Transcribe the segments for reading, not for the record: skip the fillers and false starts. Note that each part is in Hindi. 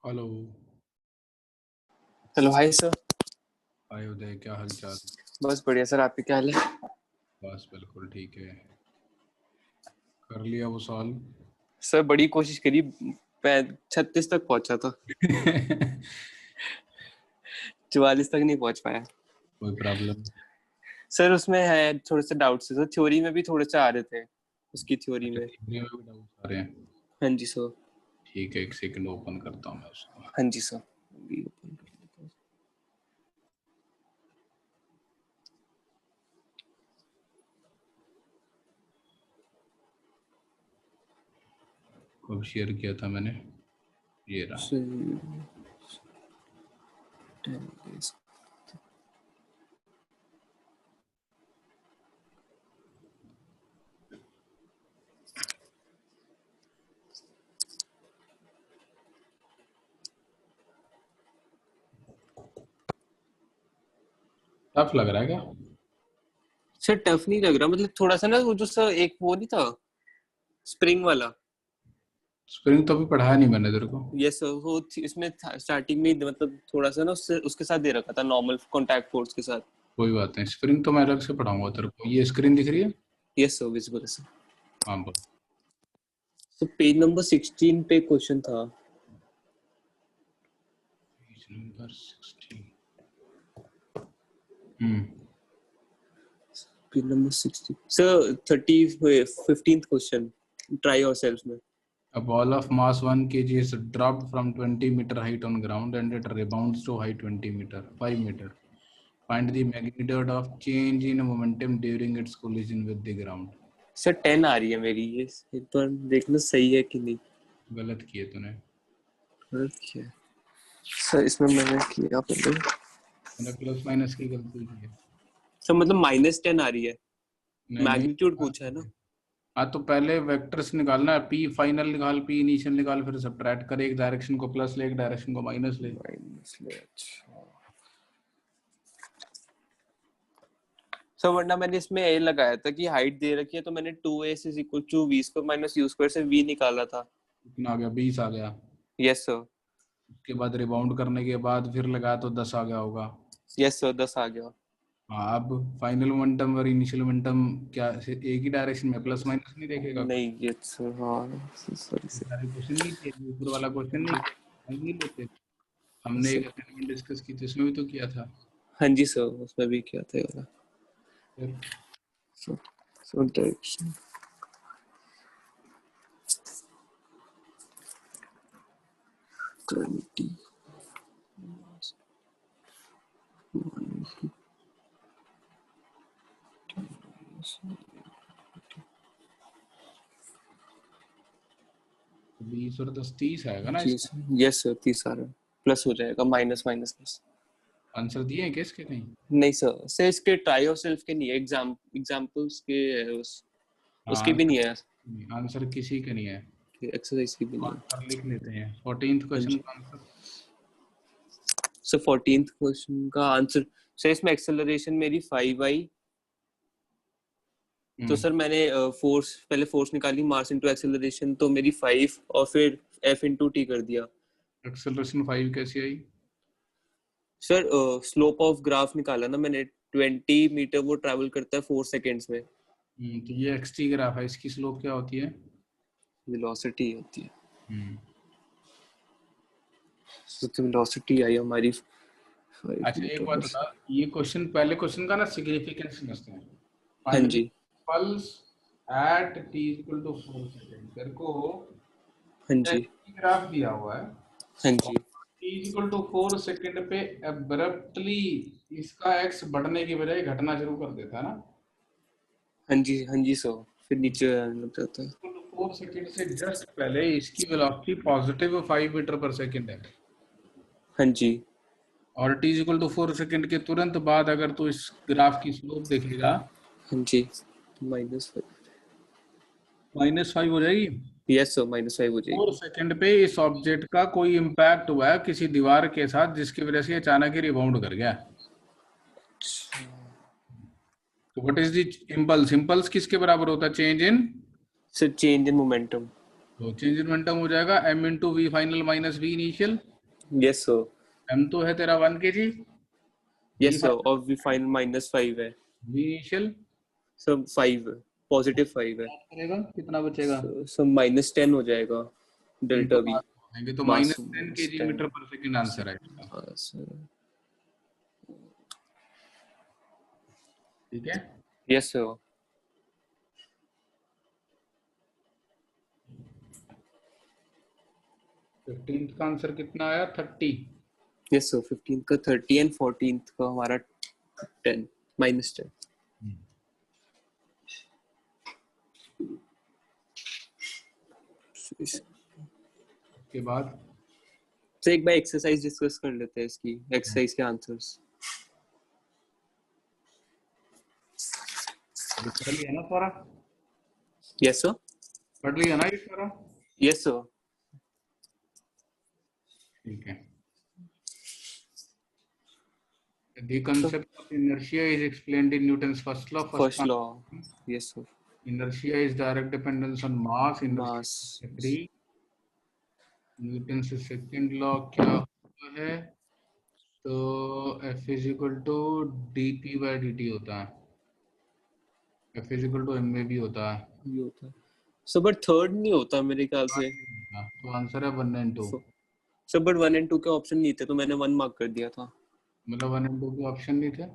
Hello. Hello, hi sir. Hi Uday, क्या हाल चाल? बस बढ़िया सर, आपके क्या हाल है? बस बिल्कुल ठीक है। कर लिया वो सॉल्व? सर बड़ी कोशिश करी, मैं 36 तक पहुंचा था। 44 तक नहीं पहुंच पाया। कोई प्रॉब्लम? सर उसमें है थोड़े से डाउट्स, सर थ्योरी में भी थोड़े से आ रहे थे, उसकी थ्योरी अच्छा, में। थियरी में भी डाउट आ रहे हैं? हाँ जी सर। ठीक है, एक सेकंड ओपन करता हूँ मैं उसको। हाँ जी सर, अभी ओपन कर लेता हूँ। कब शेयर किया था मैंने? ये रहा। टफ लग रहा है क्या? सर टफ नहीं लग रहा, मतलब थोड़ा सा ना वो जो सर एक वो नहीं था स्प्रिंग वाला। स्प्रिंग तो अभी पढ़ाया नहीं मैंने तेरे को। यस सर, वो इसमें स्टार्टिंग में मतलब थोड़ा सा ना उसके साथ दे रखा था, नॉर्मल कॉन्टैक्ट फोर्स के साथ। कोई बात नहीं, स्प्रिंग तो मैं अलग से पढ़ाऊंगा तेरे को। ये स्क्रीन दिख रही है? यस सर, विजिबल है सर। हाँ बोल। तो पेज नंबर 16 पे क्वेश्चन था। Page number 16। Page number 60 sir, 15th question, try yourself में। A ball of mass 1 kg is dropped from 20-meter height on ground and it rebounds to height 5 meter. Find the magnitude of change in momentum during its collision with the ground. Sir 10 आ रही है मेरी, ये एक बार देखना सही है कि नहीं। गलत किए तूने। गलत किया है सर, इसमें मैंने किया पहले। तूने प्लस माइनस की गलती की है। सर मतलब -10 आ रही है, नहीं नहीं, मैग्नीट्यूड पूछा है ना। हाँ तो पहले वेक्टर्स निकालना है। पी फाइनल निकाल, पी इनिशियल निकाल, फिर सब्ट्रैक्ट कर। एक डायरेक्शन को प्लस ले, एक डायरेक्शन को माइनस ले। अच्छा सर, वरना मैंने इसमें ए लगाया था कि हाइट दे रखी है, तो मैंने 2a = v² - u² से v निकाला था। कितना आ गया? 20 आ गया। Yes sir. उसके बाद रिबाउंड करने के बाद फिर लगाया तो 10 आ गया होगा। यस सर, 10 आ गया। हाँ, अब फाइनल मोमेंटम और इनिशियल मोमेंटम क्या एक ही डायरेक्शन में प्लस माइनस नहीं देखेगा? नहीं ये सर, हाँ सॉरी सर। सारे क्वेश्चन नहीं किए, ऊपर वाला क्वेश्चन नहीं किया, हम नहीं लेते। हमने एक असाइनमेंट डिस्कस की थी, उसमें भी तो किया था। हाँ जी सर, उसमें भी किया था ये वाला। फिर So direction. Twenty. तो 20 और 10 30 आएगा ना जी इसका? सर, यस सर, 30 आ रहा है, प्लस हो जाएगा, माइनस माइनस प्लस। आंसर दिए हैं क्या इसके कहीं? नहीं सर, से इसके ट्राई और सेल्फ के नहीं है, एग्जांपल्स के है उसके भी नहीं है, आंसर किसी के नहीं है। एक्सरसाइज की भी नहीं है। आंसर लिख लेते हैं 14th क्वेश्चन का आंसर। सर 14th क्वेश्चन का आंसर, सर इसमें एक्सेलरेशन मेरी 5i। तो सर मैंने पहले फोर्स निकाली, मास इनटू एक्सेलरेशन, तो मेरी 5 और फिर F/t कर दिया। एक्सेलरेशन 5 कैसी आई? सर स्लोप ऑफ ग्राफ निकाला ना मैंने, 20 मीटर वो ट्रैवल करता है 4 सेकेंड्स में। तो ये xt ग्राफ है, इसकी स्लोप क्या होती है? वेलोसिटी होती है। हम्म तो वेलोसिटी आई हमारी 5 अच्छा एक बात मीटर। बता, ये क्वेश्चन, पहले क्वेश्चन का ना सिग्निफिकेंस समझते हैं। हाँ फाइंड द जी। Pulse at t = 4 second. तेरे को हाँ जी। ग्राफ दिया हुआ है, हाँ जी। t = 4 सेकंड पे अब्रप्टली इसका x बढ़ने की बजाय घटना शुरू कर देता है ना। हाँ जी। हाँ जी सर, फिर नीचे आने लग जाता है। 4 सेकंड से जस्ट पहले इसकी वेलोसिटी पॉजिटिव 5 मीटर पर सेकंड है। हाँ जी। और t = 4 सेकंड के तुरंत बाद अगर तू इस ग्राफ की स्लोप देखेगा, हाँ जी, -5। -5 हो जाएगी। यस सर, -5 हो 4 जाएगी। सेकंड पे इस ऑब्जेक्ट का कोई इम्पैक्ट हुआ है किसी दीवार के साथ, जिसकी वजह से अचानक ही रिबाउंड कर गया। तो what is the impulse? Impulse किसके बराबर होता है? Change in, sir change in momentum. तो चेंज इन मोमेंटम हो जाएगा m × v final - v initial. Yes sir, m तो है तेरा 1 kg, v यस सर, और वी फाइनल -5 है इनिशियल सर, 5 +5 है करेगा कितना बचेगा, सर, -10 हो जाएगा डेल्टा इनटू वी, मास होंगे तो मास -10 kg -10 मीटर पर सेकंड आंसर है इसका। सर। ठीक है, यस सर, 15th का आंसर कितना आया 30। यस सर, 15 का 30 एंड 14 का हमारा 10 -10। उसके बाद तो एक बार एक्सरसाइज डिस्कस कर लेते हैं इसकी, एक्सरसाइज के आंसर्स। पढ़ लिया ना सारा, यस सर, पढ़ लिया ना ये सारा, यस सर, ठीक है। The concept of inertia is explained in Newton's first law. First law, yes sir, Inertia is direct dependence on mass. Inertia मास, is free. न्यूटन से सेकंड लॉ क्या होता है, तो F is equal to D P by D T होता है, F is equal to M में भी होता है, ये होता है सर, बट थर्ड नहीं होता मेरे ख्याल से तो आंसर है 1 एंड 2। सर, बट 1 एंड 2 के ऑप्शन नहीं थे तो मैंने 1 मार्क कर दिया था। मतलब 1 एंड 2 के ऑप्शन नहीं थे,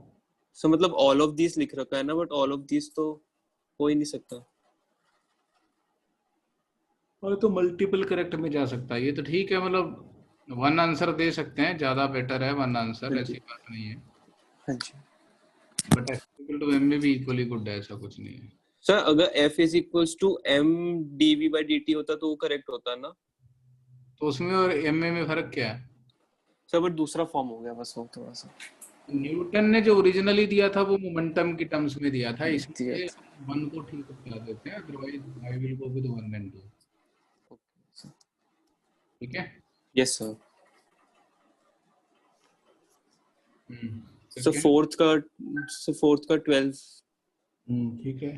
सो मतलब ऑल ऑफ दिस लिख रखा है ना, बट ऑल ऑफ दिस तो हो ही नहीं सकता। और तो मल्टीपल करेक्ट में जा सकता है, ये तो ठीक है, मतलब 1 आंसर दे सकते हैं, ज्यादा बेटर है 1 आंसर, हाँ ऐसी जी, बात नहीं है, हाँ जी but F equal to M में भी इक्वली गुड है, ऐसा कुछ नहीं है। सर। अगर F is equals to m dv by dt होता तो वो करेक्ट होता ना तो उसमें और एम में फर्क क्या है, सर, बट दूसरा फॉर्म हो गया बस वो थोड़ा सा न्यूटन ने जो ओरिजिनली दिया था वो मोमेंटम की टर्म्स में दिया था, दिया इसलिए था। हम 1 को ठीक बता देते हैं, otherwise I will go with 1 and 2। ठीक है, यस सर। फिर सो क्या, फोर्थ का 12, ठीक है,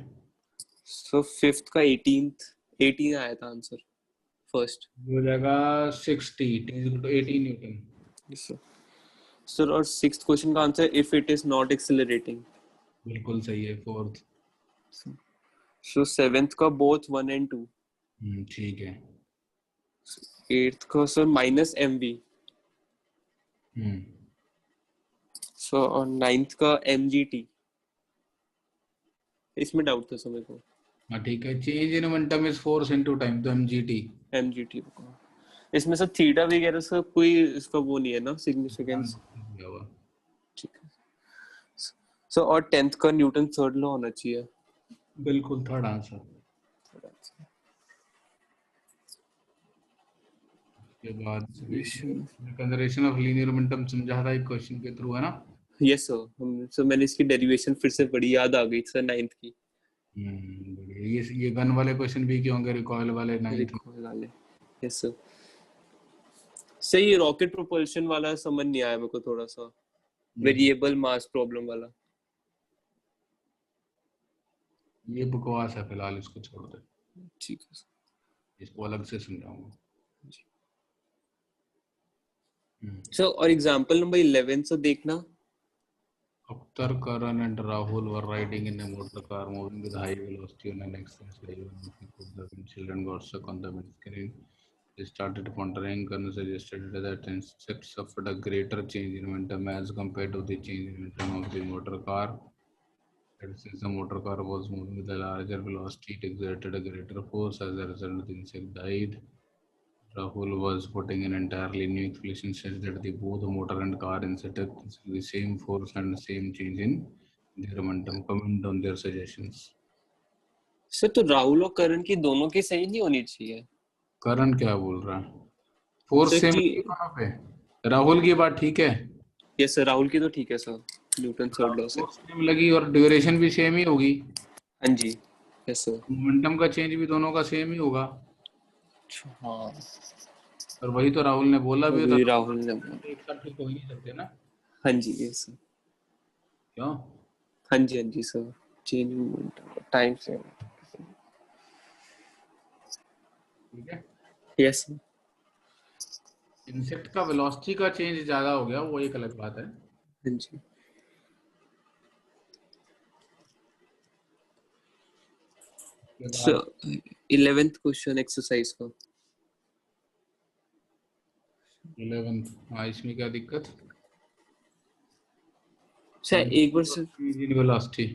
सो फिफ्थ का 18 आया था आंसर फर्स्ट। हो जाएगा 60 T is equal to 18 newton. Yes sir. Sir और सिक्स्थ क्वेश्चन का answer if it is not accelerating. बिल्कुल सही है, फोर्थ। सो सेवेंथ का बोथ 1 एंड 2। ठीक है, एट्थ का सर -mv। हम्म सो और नाइन्थ का mgt। इसमें डाउट था समय को। हाँ ठीक है, change in momentum is force into time, तो mgt mgt इसमें सब थीटा वगैरह सब कोई इसका वो नहीं है ना सिग्निफिकेंस। दिया हुआ। ठीक है सो और टेंथ का न्यूटन थर्ड लॉ होना चाहिए। बिल्कुल थर्ड आंसर। के बाद कंजर्वेशन ऑफ लीनियर मोमेंटम समझा था एक क्वेश्चन के थ्रू, है ना। यस सर, हम सर मैंने इसकी डेरिवेशन फिर से पढ़ी, याद आ गई सर नाइन्थ की। ये गन वाले क्वेश्चन भी क्यों होंगे, रिकॉइल वाले 9th में। रिकॉल वाले। Yes sir. सही, रॉकेट प्रोपल्शन वाला समझ नहीं आया मेरे को थोड़ा सा, वेरिएबल मास प्रॉब्लम वाला। ये बकवास है, फिलहाल इसको छोड़ दे, ठीक है सर। इसको अलग से समझाऊंगा। सर और एग्जांपल नंबर 11 से देखना। Akhtar, Karan and Rahul were riding in a motor car moving with high velocity on an expressway. When they could the windshield and got stuck on the windscreen, they started pondering. Karan suggested that insects suffered a greater change in momentum as compared to the change in momentum of the motor car. That since the motor car was moving with a larger velocity, it exerted a greater force. As a result, the insect died. Rahul was putting an entirely new explanation such that the both motor and car inserted the same force and same change in their momentum. Comment on their suggestions. Sir तो राहुल और करण की दोनों की सही नहीं होनी चाहिए। करण क्या बोल रहा है, फोर्स सर सेम की दोनों पे, राहुल की बात ठीक है, यस सर, राहुल की तो ठीक है सर, न्यूटन थर्ड लॉ से। फोर्स सेम लगी और ड्यूरेशन भी सेम ही होगी, हाँ जी, यस सर। मोमेंटम का चेंज भी दोनों का सेम ही होगा। हाँ, और वही तो राहुल ने बोला भी था, वही राहुल ने बोला। एक साथ ठीक हो ही नहीं सकते ना, हाँ जी, यस सर। क्यों। हाँ जी, हाँ जी सर, चेंज मोमेंटम टाइम से। ठीक है, यस सर। इंसेक्ट का वेलोसिटी का चेंज ज्यादा हो गया, वो एक अलग बात है। हाँ जी के सो बाद 11th क्वेश्चन एक्सरसाइज का 11th, हाँ इसमें क्या दिक्कत? सर एक बार sir change in velocity.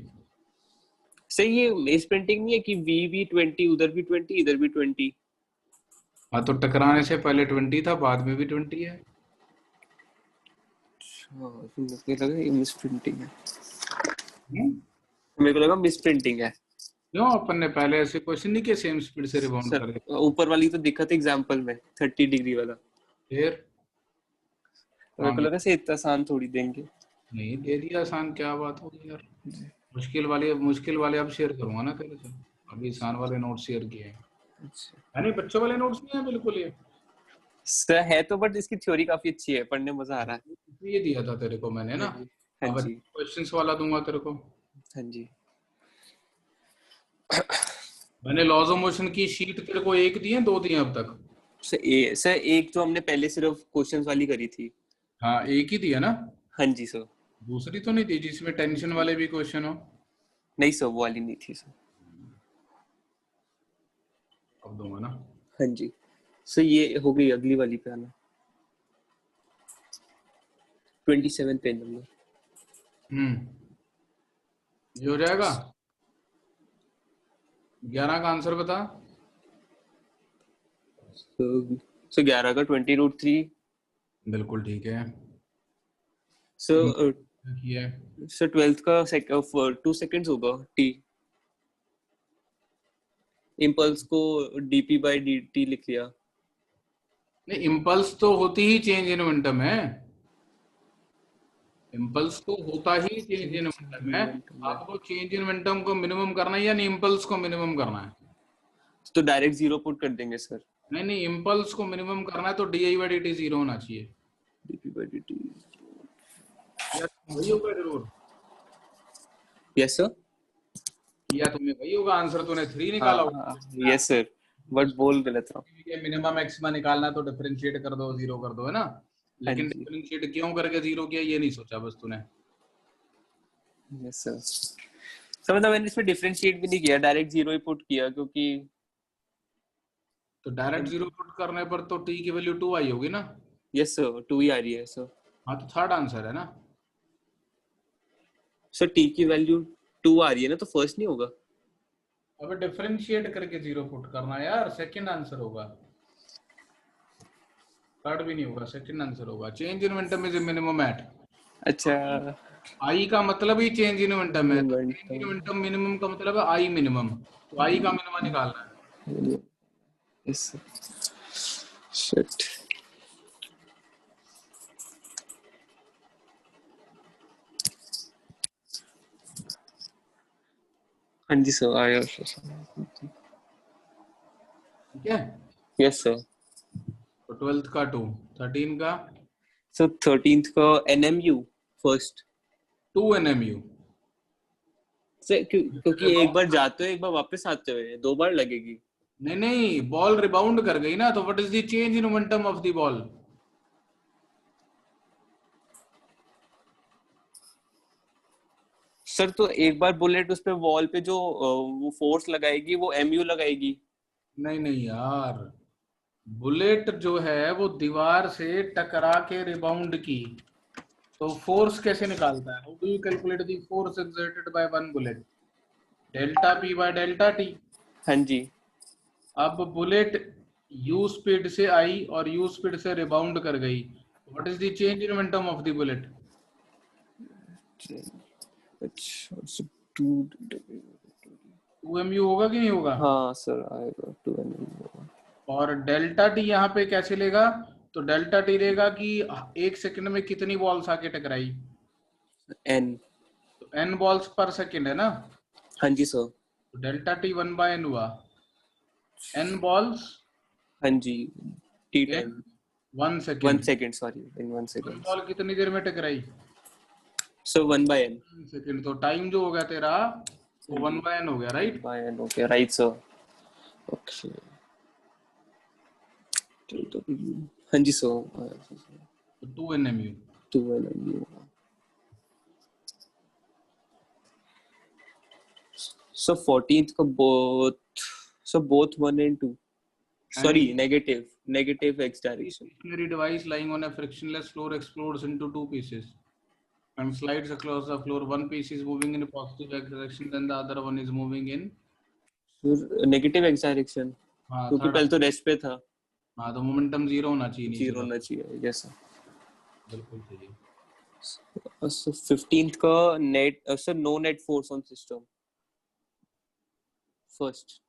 Sir ये मिस प्रिंटिंग नहीं है कि वी भी 20 उधर भी 20 इधर भी 20? हाँ तो टकराने से पहले 20 था, बाद में भी 20 है। हाँ तो मुझे लगा ये मिस प्रिंटिंग है, हम्म? मेरे को लगा मिस प्रिंटिंग है। क्यों, अपन ने पहले ऐसे क्वेश्चन नहीं किए सेम स्पीड से रिबाउंड सर करे? ऊपर वाली तो दिक्कत एग्जांपल में 30 डिग्री वाला, फिर तो मेरे हाँ को लगा से इतना आसान थोड़ी देंगे। नहीं दे दिया आसान, क्या बात होगी यार। मुश्किल वाले अब शेयर करूंगा ना तेरे से। अभी आसान वाले नोट शेयर किए हैं। अच्छा है नहीं, बच्चों वाले नोट्स नहीं है बिल्कुल ये। सर है तो, बट इसकी थ्योरी काफी अच्छी है, पढ़ने में मजा आ रहा है। ये दिया था तेरे को मैंने हाँ ना। जी हाँ अब जी क्वेश्चंस वाला दूंगा तेरे को। हाँ जी। मैंने लॉज ऑफ मोशन की शीट तेरे को एक दी है, दो दी है अब तक? सर एक तो हमने पहले सिर्फ क्वेश्चंस वाली करी थी। हाँ एक ही दी है ना? हाँ जी सर। दूसरी तो नहीं दी जिसमें टेंशन वाले भी क्वेश्चन हो? नहीं सर वो वाली नहीं थी सर। अब दूंगा ना। हाँ जी सर, ये हो गई, अगली वाली पे आना। 27 पेज नंबर। ये हो जाएगा। 11 का आंसर बता। सो 11 का 20√3। बिल्कुल ठीक है। सर ये सर 12th का 2 सेकेंड्स होगा टी, इम्पल्स को dp/dt लिख लिया। नहीं, इम्पल्स तो होती ही चेंज इन मोमेंटम है। इम्पल्स तो होता ही चेंज इन मोमेंटम है। मोमेंटम में आपको चेंज इन मोमेंटम को मिनिमम करना है या नहीं इम्पल्स को मिनिमम करना है? तो डायरेक्ट जीरो पुट कर देंगे सर। नहीं नहीं, इम्पल्स को मिनिमम करना है तो di/dt जीरो होना चाहिए। dp/dt। या वही होगा जरूर। Yes sir. या तुम्हें वही होगा आंसर, तूने 3 निकाला हाँ यस सर, बट बोल गलत रहा हूँ। मिनिमम एक्समा निकालना तो डिफरेंशिएट कर दो, जीरो कर दो, है ना? हाँ लेकिन जी डिफरेंशिएट क्यों करके जीरो किया ये नहीं सोचा बस तूने। Yes sir. सर मतलब मैंने इसमें डिफरेंशिएट भी नहीं किया, डायरेक्ट जीरो ही पुट किया क्योंकि। तो डायरेक्ट जीरो पुट करने पर तो टी की वैल्यू 2 आई होगी ना? यस सर 2 ही आ रही है सर। हाँ तो थर्ड आंसर है ना। सर टी की वैल्यू 2 आ रही है ना, तो फर्स्ट नहीं होगा? अब डिफरेंशिएट करके जीरो पुट करना यार, सेकंड आंसर होगा। थर्ड भी नहीं होगा, सेकंड आंसर होगा। Change in momentum is minimum at अच्छा आई का मतलब ही चेंज इन मोमेंटम है, तो change in momentum. Momentum minimum का मतलब है आई मिनिमम। तो आई का मिनिमम निकालना है। Yes shit. हाँ जी सर आया सर। ठीक है। Yes sir. तो 12th का 2, 13 का सर 13th का NMU फर्स्ट। 2 NMU। सर क्योंकि एक बार जाते हो एक बार वापस आते हुए 2 बार लगेगी। नहीं नहीं, बॉल रिबाउंड कर गई ना, तो what is the change in momentum of the ball? Sir तो एक बार बुलेट उस पे वॉल पे जो वो फोर्स लगाएगी वो MU लगाएगी। नहीं नहीं यार, बुलेट जो है वो दीवार से टकरा के रिबाउंड की, तो फोर्स कैसे निकालता है? How do you calculate the force exerted by one bullet? Delta P by delta T. हाँ जी अब बुलेट यू स्पीड से आई और यू स्पीड से रिबाउंड कर गई, what is the change in momentum of the bullet? अच्छा सर 2। 2mu होगा कि नहीं होगा? हाँ सर आएगा 2 और डेल्टा टी यहाँ पे कैसे लेगा? तो डेल्टा टी लेगा कि एक सेकंड में कितनी बॉल्स आके टकराई। N। तो n बॉल्स पर सेकंड है ना, हाँ जी सर। तो डेल्टा टी 1/n हुआ। n बॉल्स हाँ जी T in time 1 1 second. Second sorry in 1 1 second. Ball कितनी देर में टकराई? सो 1/n। सेकंड। तो टाइम जो हो गया तेरा वो 1/n हो गया, right? 1/n okay right sir. Okay हाँ जी सर, तो 2 nmu. 2 nmu. So 14th का both 1 and 2. Sorry, negative x direction. Stationary device lying on a frictionless floor explodes into 2 pieces and slides across the floor. One piece is moving in a positive x direction, then the other one is moving in negative x direction, क्योंकि पहले तो रेस्ट पे था. हाँ, तो मोमेंटम 0 होना चाहिए. जीरो होना चाहिए. Yes sir. बिल्कुल सही. सो 15th का net sir no net force on system first.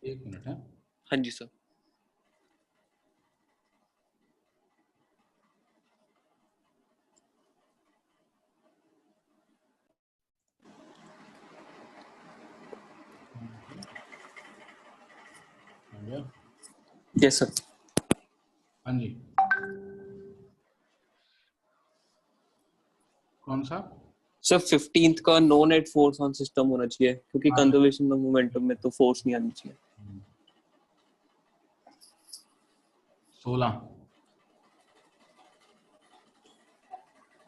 एक मिनट है. हाँ जी सर. Yes sir. हाँ जी. कौन सा? सर 15th का no net force on system होना चाहिए, क्योंकि कंजर्वेशन ऑफ मोमेंटम में तो फोर्स नहीं आनी चाहिए. 16.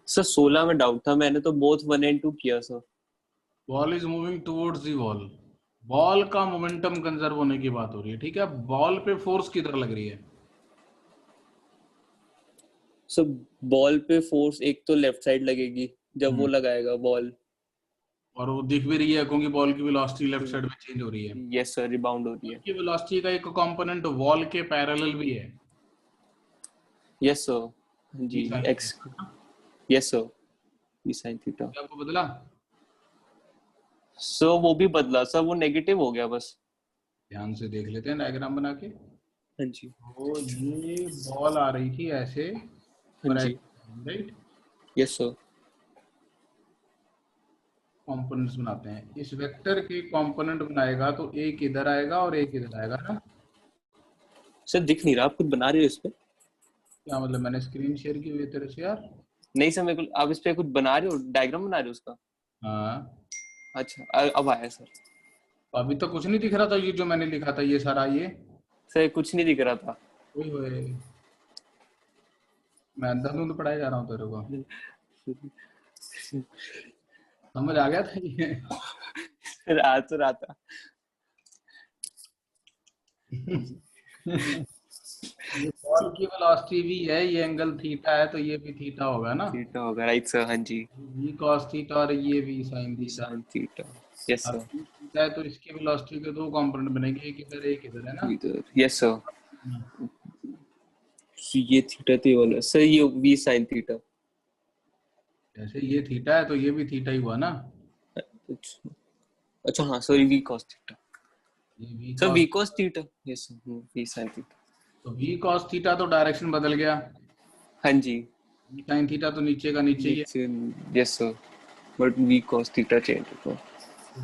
सर 16 में डाउट था, मैंने तो बोथ 1 and 2 किया sir. Ball is moving towards the wall. Ball का मोमेंटम कंजर्व होने की बात हो रही है, ठीक है. बॉल पे फोर्स किधर लग रही है? सर बॉल पे फोर्स एक तो लेफ्ट साइड लगेगी जब वो लगाएगा बॉल, और वो दिख भी रही है क्योंकि बॉल की वेलोसिटी लेफ्ट साइड में चेंज हो रही है. यस सर, रिबाउंड हो रही है. की वेलोसिटी का एक कंपोनेंट वॉल के पैरेलल भी है. Yes sir. G X. Yes sir. v sin theta. क्या आपको बदला? सर वो भी बदला सर, वो नेगेटिव हो गया बस. ध्यान से देख लेते हैं डायग्राम बना के. हाँ जी. तो ये बॉल आ रही थी ऐसे. हाँ जी. राइट. Yes sir. कंपोनेंट्स बनाते हैं. इस वेक्टर के कंपोनेंट बनाएगा तो एक इधर आएगा और एक इधर आएगा ना. सर दिख नहीं रहा, आप कुछ बना रहे हो इस पे? क्या मतलब? मैंने स्क्रीन शेयर की हुई है तेरे से यार. नहीं सर, मेरे को आप इस पे कुछ बना रहे हो, डायग्राम बना रहे हो उसका? हाँ. अच्छा अब आया सर. अभी तो कुछ नहीं दिख रहा था. ये जो मैंने लिखा था ये सारा, ये सर कुछ नहीं दिख रहा था. ओए होए, मैं अंधाधुंध पढ़ाया जा रहा हूँ तेरे को. समझ आ गया था ये? रहा तो रहा था. ये बॉल की वेलोसिटी भी है, ये एंगल थीटा है तो ये भी थीटा होगा ना. थीटा होगा, राइट सर. हाँ जी. v cos थीटा और ये v sin theta. sin theta. Yes sir. Theta है तो इसकी वेलोसिटी के 2 कंपोनेंट बनेंगे, एक इधर एक इधर, है ना. इधर. Yes sir. ये थीटा तो ये वाला सर, ये v sin थीटा. जैसे ये थीटा है तो ये भी थीटा ही हुआ ना. अच्छा हाँ सॉरी, v cos थीटा. ये sir v cos theta. Yes sir, v sin theta. तो v cos थीटा तो डायरेक्शन बदल गया. हाँ जी. v sin थीटा तो नीचे का नीचे ही है. Yes sir, but v cos theta change हुआ.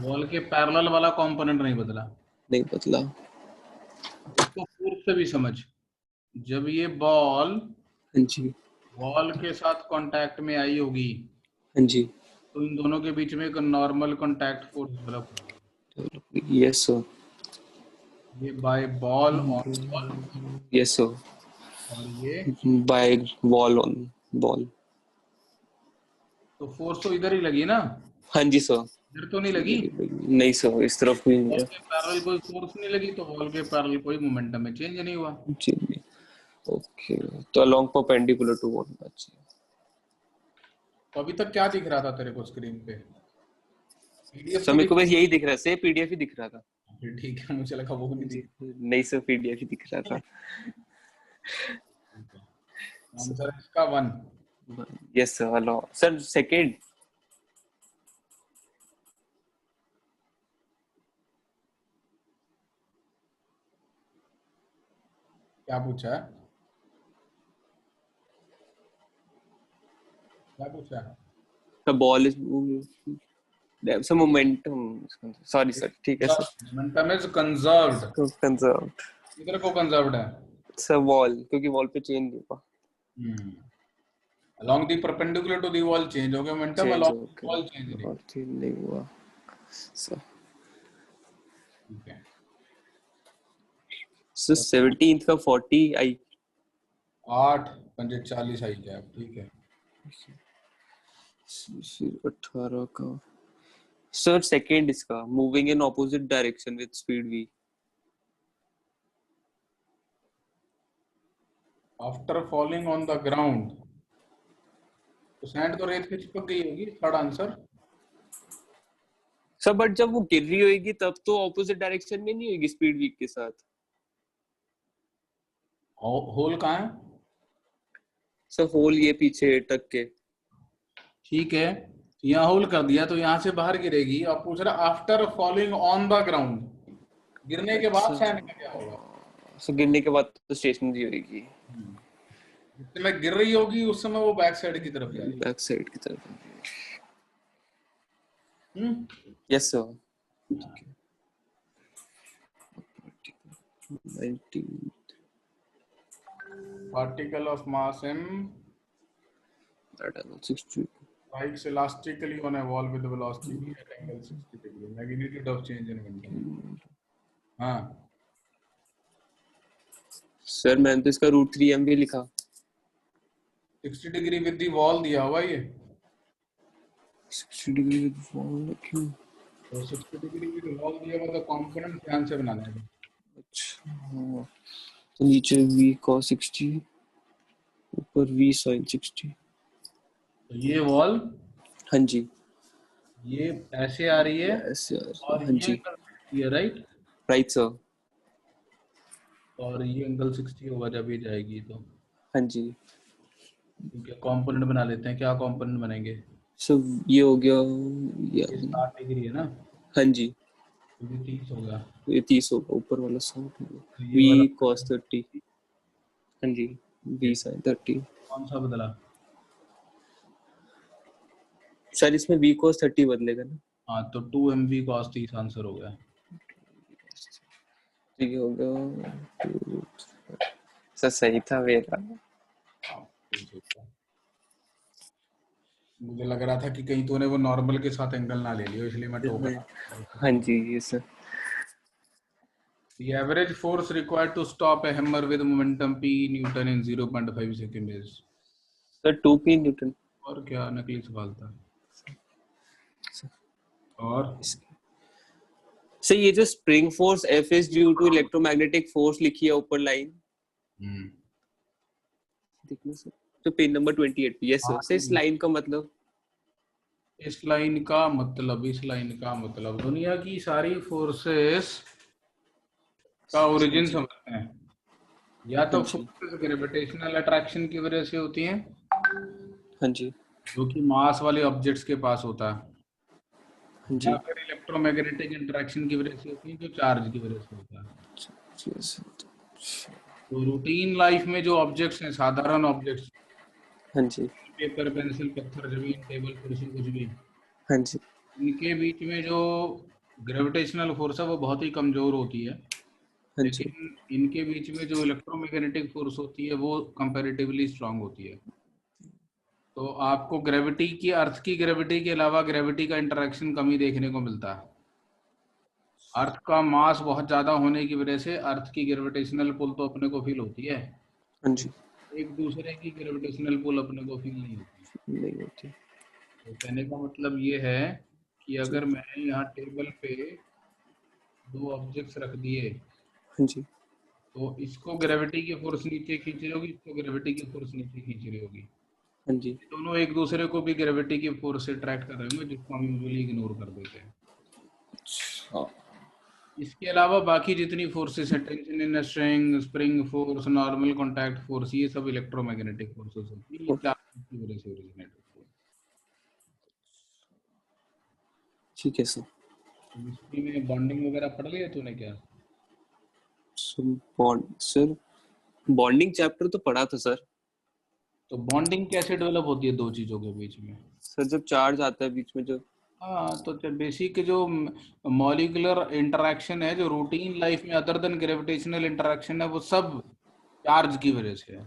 बॉल के पैरेलल वाला कंपोनेंट नहीं बदला. नहीं बदला. इसको पूर्व से भी समझ. जब ये बॉल हाँ जी. बॉल के साथ कांटेक्ट में आई होगी हाँ जी. तो इन दोनों के बीच में एक नॉर्मल कांटेक्ट फोर्स डेवलप होगा. Yes sir. ये by ball on ball. Yes sir. और ये बाय वॉल ऑन बॉल. तो फोर्स तो इधर ही लगी ना. हाँ जी सर. इधर तो नहीं लगी. नहीं सर, इस तरफ भी नहीं है. पैरेलल कोई फोर्स नहीं लगी तो बॉल के पैरेलल कोई मोमेंटम में चेंज नहीं हुआ. जी. ओके, तो अलोंग परपेंडिकुलर टू वॉल होना चाहिए. तो अभी तक क्या दिख रहा था तेरे को स्क्रीन पे? सर मेरे को बस यही दिख रहा है, सिर्फ पीडीएफ ही दिख रहा था. फिर ठीक है, मुझे लगा वो भी दिख. नहीं सर, पीडीएफ ही दिख रहा था. आंसर इसका 1. Yes sir. Hello sir, second. क्या पूछा है? क्या पूछा है? The ball is there's some momentum. Sorry sir. ठीक है sir. Momentum is conserved. Conserved. इधर को conserved है. Sir wall, क्योंकि wall पे change नहीं हुआ. Along the perpendicular to the wall change हो गया momentum, along the wall change नहीं हुआ. Sir. Okay. सर 17th का 40 आई 8 पंजे 40 आई गैप, ठीक है। फिर 18 का सर सेकंड इसका moving in opposite direction with speed v after falling on the ground, तो सैंड तो रेत पे चिपक गई होगी, थर्ड आंसर। सर बट जब वो गिर रही होगी तब तो ऑपोजिट डायरेक्शन में नहीं होगी स्पीड v के साथ। होल कहाँ है? सर होल ये पीछे टक के। ठीक है, यहाँ होल कर दिया तो यहाँ से बाहर गिरेगी। अब पूछ रहा after falling on the ground, गिरने के बाद सैंड का क्या होगा? सर गिरने के बाद तो स्टेशनरी होगी। जिस समय गिर रही होगी उस समय वो बैक साइड की तरफ जाएगी। बैक साइड की तरफ। Yes sir. 19 particle of mass m that angle 60 strikes elastically on a wall with velocity v at angle 60 degree, magnitude of change in momentum। हाँ सर मैंने तो इसका √3m भी लिखा। 60 डिग्री विद दी वॉल दिया हुआ ये। 60 डिग्री विद वॉल क्यों? तो 60 डिग्री विद वॉल दिया हुआ तो कंपोनेंट ध्यान से बनाना है। अच्छा तो नीचे v cos 60 ऊपर v sin 60। तो ये वॉल, हाँ जी ये ऐसे आ रही है ऐसे और हाँ जी ये राइट राइट सर। और ये एंगल 60 होगा जब ये जाएगी तो। हाँ जी ठीक है, कंपोनेंट बना लेते हैं। क्या कंपोनेंट बनेंगे? सो ये हो गया ये 60 डिग्री है ना। हाँ जी तो ये 30 होगा। ये 30 होगा ऊपर वाला 60 होगा। तो v ये वाला cos 30 हाँ जी v sin 30। कौन सा बदला? सर इसमें v cos 30 बदलेगा ना। हाँ तो 2mv cos 30 आंसर हो गया। तो ये हो गया सर सही था मेरा। मुझे लग रहा था कि कहीं तूने वो नॉर्मल के साथ एंगल ना ले लियो, इसलिए मैं टोका। हाँ जी ये sir. The average force required to stop a hammer with momentum p Newton in 0.5 second is। Sir 2p Newton. और क्या नकली सवाल था। और सर ये जो spring force F is due to electromagnetic force लिखी है ऊपर लाइन देखना सर तो पेज नंबर 28 पे। Yes sir. इस लाइन का मतलब, इस लाइन का मतलब दुनिया की सारी फोर्सेस का ओरिजिन समझते हैं। या तो फोर्सेस ग्रेविटेशनल अट्रैक्शन की वजह से होती हैं, हाँ जी जो कि मास वाले ऑब्जेक्ट्स के पास होता है, हाँ जी या फिर इलेक्ट्रोमैग्नेटिक इंटरेक्शन की वजह से होती है, जो चार्ज की वजह से होता है। तो रूटीन लाइफ में जो ऑब्जेक्ट्स हैं, साधारण ऑब्जेक्ट्स, हाँ जी पेपर पेंसिल पत्थर जमीन टेबल कुर्सी कुछ भी, हाँ जी इनके बीच में जो ग्रेविटेशनल फोर्स है वो बहुत ही कमजोर होती है। हाँ जी लेकिन इनके बीच में जो इलेक्ट्रोमैग्नेटिक फोर्स होती है वो कंपैरेटिवली स्ट्रांग होती है। तो आपको ग्रेविटी की, अर्थ की ग्रेविटी के अलावा ग्रेविटी का इंटरेक्शन कम ही देखने को मिलता है। अर्थ का मास बहुत ज्यादा होने की वजह से अर्थ की ग्रेविटेशनल पुल तो अपने को फील होती है, हाँ जी एक दूसरे की ग्रेविटेशनल पुल अपने को फील नहीं होती। नहीं होती। तो कहने का मतलब ये है कि अगर मैंने यहाँ टेबल पे दो ऑब्जेक्ट्स रख दिए हाँ जी तो इसको ग्रेविटी की फोर्स नीचे खींच रही होगी, इसको ग्रेविटी की फोर्स नीचे खींच रही होगी। हाँ जी दोनों एक दूसरे को भी ग्रेविटी की फोर्स से अट्रैक्ट कर रहे होंगे, जिसको हम यूजुअली इग्नोर कर देते हैं। हाँ इसके अलावा बाकी जितनी फोर्सेस हैं, tension in string, spring force, normal contact force, ये सब इलेक्ट्रोमैग्नेटिक फोर्सेस होती है, ये चार्ज की वजह से ओरिजिनेट होती है। ठीक है सर। केमिस्ट्री में बॉन्डिंग वगैरह पढ़ लिया तूने क्या? सर बॉन्डिंग चैप्टर तो पढ़ा था सर। तो बॉन्डिंग कैसे डेवलप होती है दो चीजों के बीच में? सर जब चार्ज आता है बीच में जो। हाँ, तो बेसिक जो मॉलिक्यूलर इंटरेक्शन है, जो रूटीन लाइफ में अदर देन ग्रेविटेशनल इंटरेक्शन है, वो सब चार्ज की वजह से है।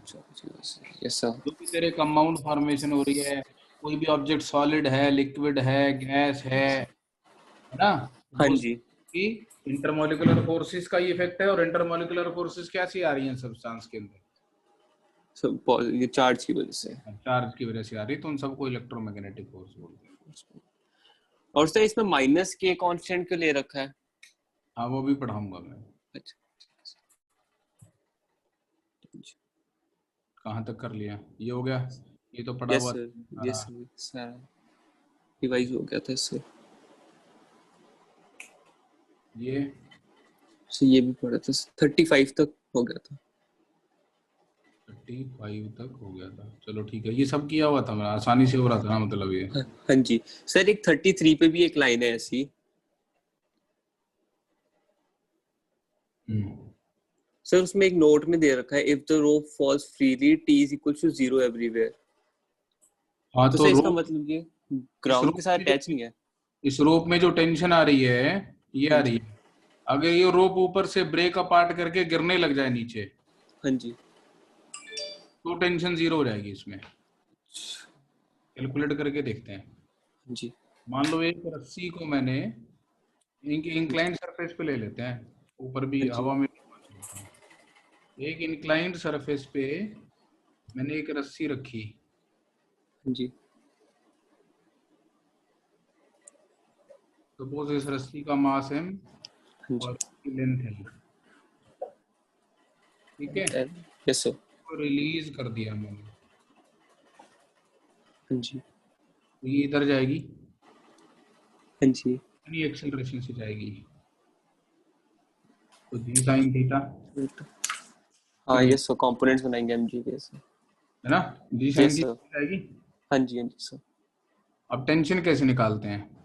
Yes sir. जो भी तेरे कंपाउंड फॉर्मेशन हो रही है, कोई भी ऑब्जेक्ट सॉलिड है, लिक्विड है, गैस है ना, हाँ वो जी कि इंटरमोलिकुलर फोर्सेस का ही इफेक्ट है, और इंटरमोलिकुलर फोर्सेस कैसी आ रही हैं सब्सटेंस के अंदर? सब ये चार्ज की वजह से। चार्ज की वजह से आ रही है, तो उन सबको इलेक्ट्रोमैग्नेटिक फोर्स बोलते हैं। और सर इसमें माइनस के कांस्टेंट क्यों ले रखा है? हाँ, वो भी पढ़ाऊंगा मैं। अच्छा, कहाँ तक कर लिया? ये हो गया, ये तो पढ़ा यस हुआ सर, था। यस सर, सारा रिवाइज हो गया था इससे। ये सो ये भी पढ़ा था, 35 तक हो गया था। 35 तक हो गया था, चलो ठीक है। ये सब किया हुआ था मेरा, आसानी से हो रहा था ना, मतलब ये। हाँ, हाँ जी सर, एक 33 पे भी एक लाइन है ऐसी। सर उसमें एक नोट में दे रखा है, if the rope falls freely T is equal to 0 everywhere. हाँ, तो तो सर इसका रोप, मतलब ये इस ग्राउंड रोप के साथ में जो अटैच नहीं है? इस रोप में जो टेंशन आ रही है, ये हाँ आ रही जी, है। अगर ये रोप ऊपर से ब्रेक अपार्ट करके गिरने लग जाए नीचे, हाँ जी, तो टेंशन जीरो हो जाएगी इसमें। कैलकुलेट करके देखते हैं। हाँ जी, मान लो एक रस्सी को मैंने हाँ जी, इंक्लाइंड सरफेस पे ले लेते हैं, ऊपर भी हाँ जी, हवा में नहीं। एक इंक्लाइंड सरफेस पे मैंने एक रस्सी रखी। हाँ जी, सपोज इस रस्सी का मास m हाँ और जी, इसकी लेंथ है, ठीक है। यस सर, तो रिलीज कर दिया मैंने, हाँ जी, तो ये इधर जाएगी, हाँ जी, यानी एक्सेलरेशन से जाएगी। तो जी साइन थीटा, हाँ यस सर, कंपोनेंट्स बनाएंगे एमजी के सर। है ना, जी साइन यस सर, थीटा जाएगी। हाँ जी, हाँ जी सर, अब टेंशन कैसे निकालते हैं?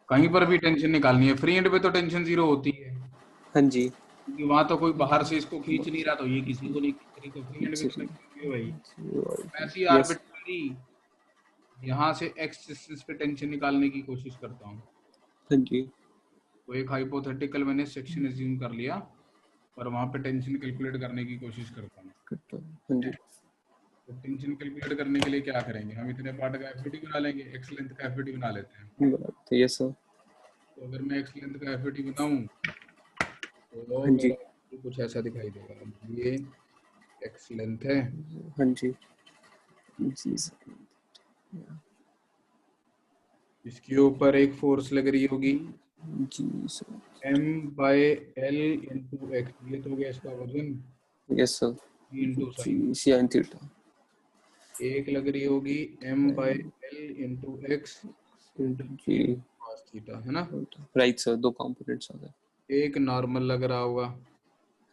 कहीं पर भी टेंशन निकालनी है, फ्री एंड पे तो टेंशन जीरो होती है, हाँ जी, क्योंकि वहां तो कोई बाहर से इसको खींच नहीं रहा, तो ये किसी को नहीं खींच रही, तो फ्री एंड पे तो जी, टेंशन जीरो है ही। ऐसी यस, आर्बिट्ररी यहाँ से एक्स एक्सिस पे टेंशन निकालने की कोशिश करता हूँ। हाँ जी, तो एक हाइपोथेटिकल मैंने सेक्शन एज्यूम कर लिया, और वहां पे टेंशन कैलकुलेट करने की कोशिश करता हूँ। हाँ जी, तो टेंशन कैलकुलेट करने के लिए क्या करेंगे, हम इतने पार्ट का एफईटी बना लेंगे, एक्स लेंथ का एफईटी बना लेते हैं। तो यस सर, तो अगर मैं एक्स लेंथ का एफईटी बनाऊं, तो हाँ जी, मेरा कुछ ऐसा दिखाई देगा। ये एक्स लेंथ है, हाँ जी, जी सर, इसके ऊपर एक फोर्स लग रही होगी जी सर, m/l इंटू एक्स, ये तो हो गया इसका वजन, यस सर, इंटू साइन। जी साइन थीटा, एक लग रही होगी m/l इंटू एक्स इंटू जी cos थीटा, है ना। राइट सर, दो कंपोनेंट्स आ गए। एक नॉर्मल लग रहा होगा,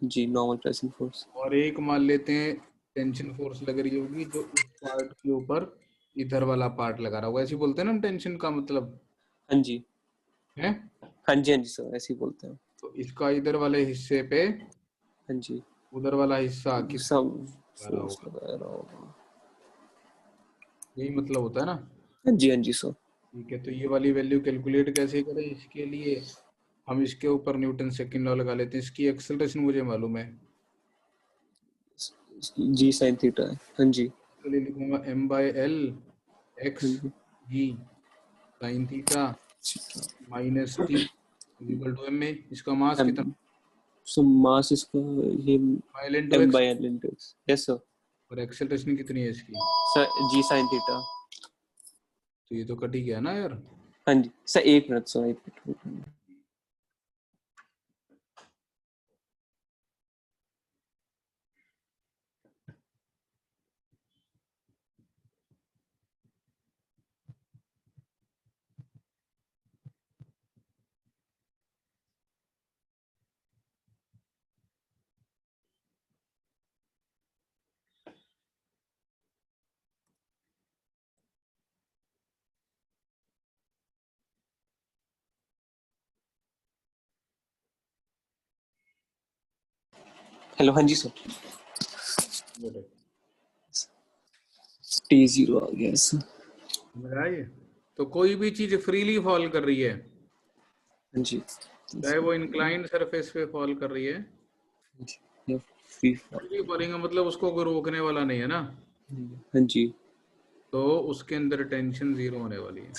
जी नॉर्मल प्रेसिंग फोर्स, और एक मान लेते हैं टेंशन फोर्स लग रही होगी, जो उस पार्ट के ऊपर इधर वाला पार्ट लगा रहा होगा। ऐसे ही बोलते हैं ना टेंशन का मतलब हाँ जी, है। हाँ जी, हाँ जी सर, ऐसे ही बोलते हैं। तो इसका इधर वाले हिस्से पे हाँ जी, उधर वाला हिस्सा कितना सब लगा रहा फोर्स होगा, लगा रहा होगा। यही मतलब होता है ना। हाँ जी, हाँ जी सर, ठीक है, तो ये वाली वैल्यू कैलकुलेट कैसे करें? इसके लिए हम इसके ऊपर न्यूटन सेकंड लॉ लगा लेते हैं। इसकी एक्सेलरेशन मुझे मालूम है, जी साइन थीटा है। हाँ जी, तो लिए लिखूंगा m/l हाँ x जी, g sine theta minus t equal to m में इसका मास एम कितना, सो मास इसका ये l into M X, by L into X, yes sir, और एक्सेलरेशन कितनी है इसकी? Sir G sine theta. तो ये तो कट ही गया ना यार। हाँ जी सर, एक मिनट सर, एक मिनट। हेलो, हाँ जी सर, टी जीरो आ गया सर। समझ आए? तो कोई भी चीज फ्रीली फॉल कर रही है, हाँ जी, चाहे वो इंक्लाइंड सरफेस पे फॉल कर रही है, फ्री फॉल, फ्रीली फॉलिंग का मतलब उसको कोई रोकने वाला नहीं है ना, हाँ जी, तो उसके अंदर टेंशन जीरो होने वाली है।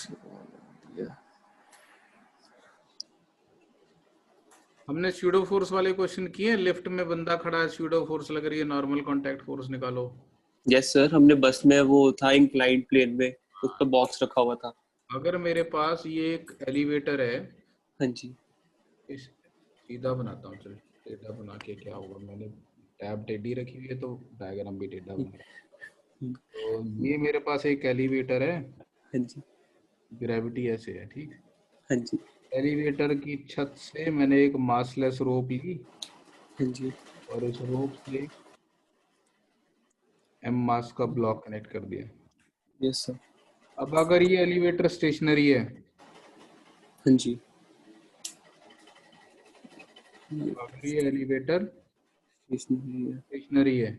हमने स्यूडो फोर्स वाले क्वेश्चन किए। लिफ्ट में बंदा खड़ा है, स्यूडो फोर्स लग रही है, नॉर्मल कांटेक्ट फोर्स निकालो। यस सर, हमने बस में वो था इंक्लाइंड प्लेन में, उस पर बॉक्स रखा हुआ था। अगर मेरे पास ये एक एलिवेटर है, हाँ जी। इस सीधा बनाता हूँ, चल टेढ़ा बना के क्या होगा, मैंने टैब टेढ़ी रखी हुई है तो डायग्राम भी टेढ़ा बना रहा हम्म, हूं। तो ये मेरे पास एक एलिवेटर है, हाँ जी। ग्रेविटी ऐसे है, ठीक। हाँ जी। एलिवेटर की छत से मैंने एक मासलेस रोप ली हाँ जी। और इस रोप से एम मास का ब्लॉक कनेक्ट कर दिया। Yes sir. अब अगर ये एलिवेटर स्टेशनरी है, हाँ जी। अगर ये एलिवेटर स्टेशनरी है। स्टेशनरी है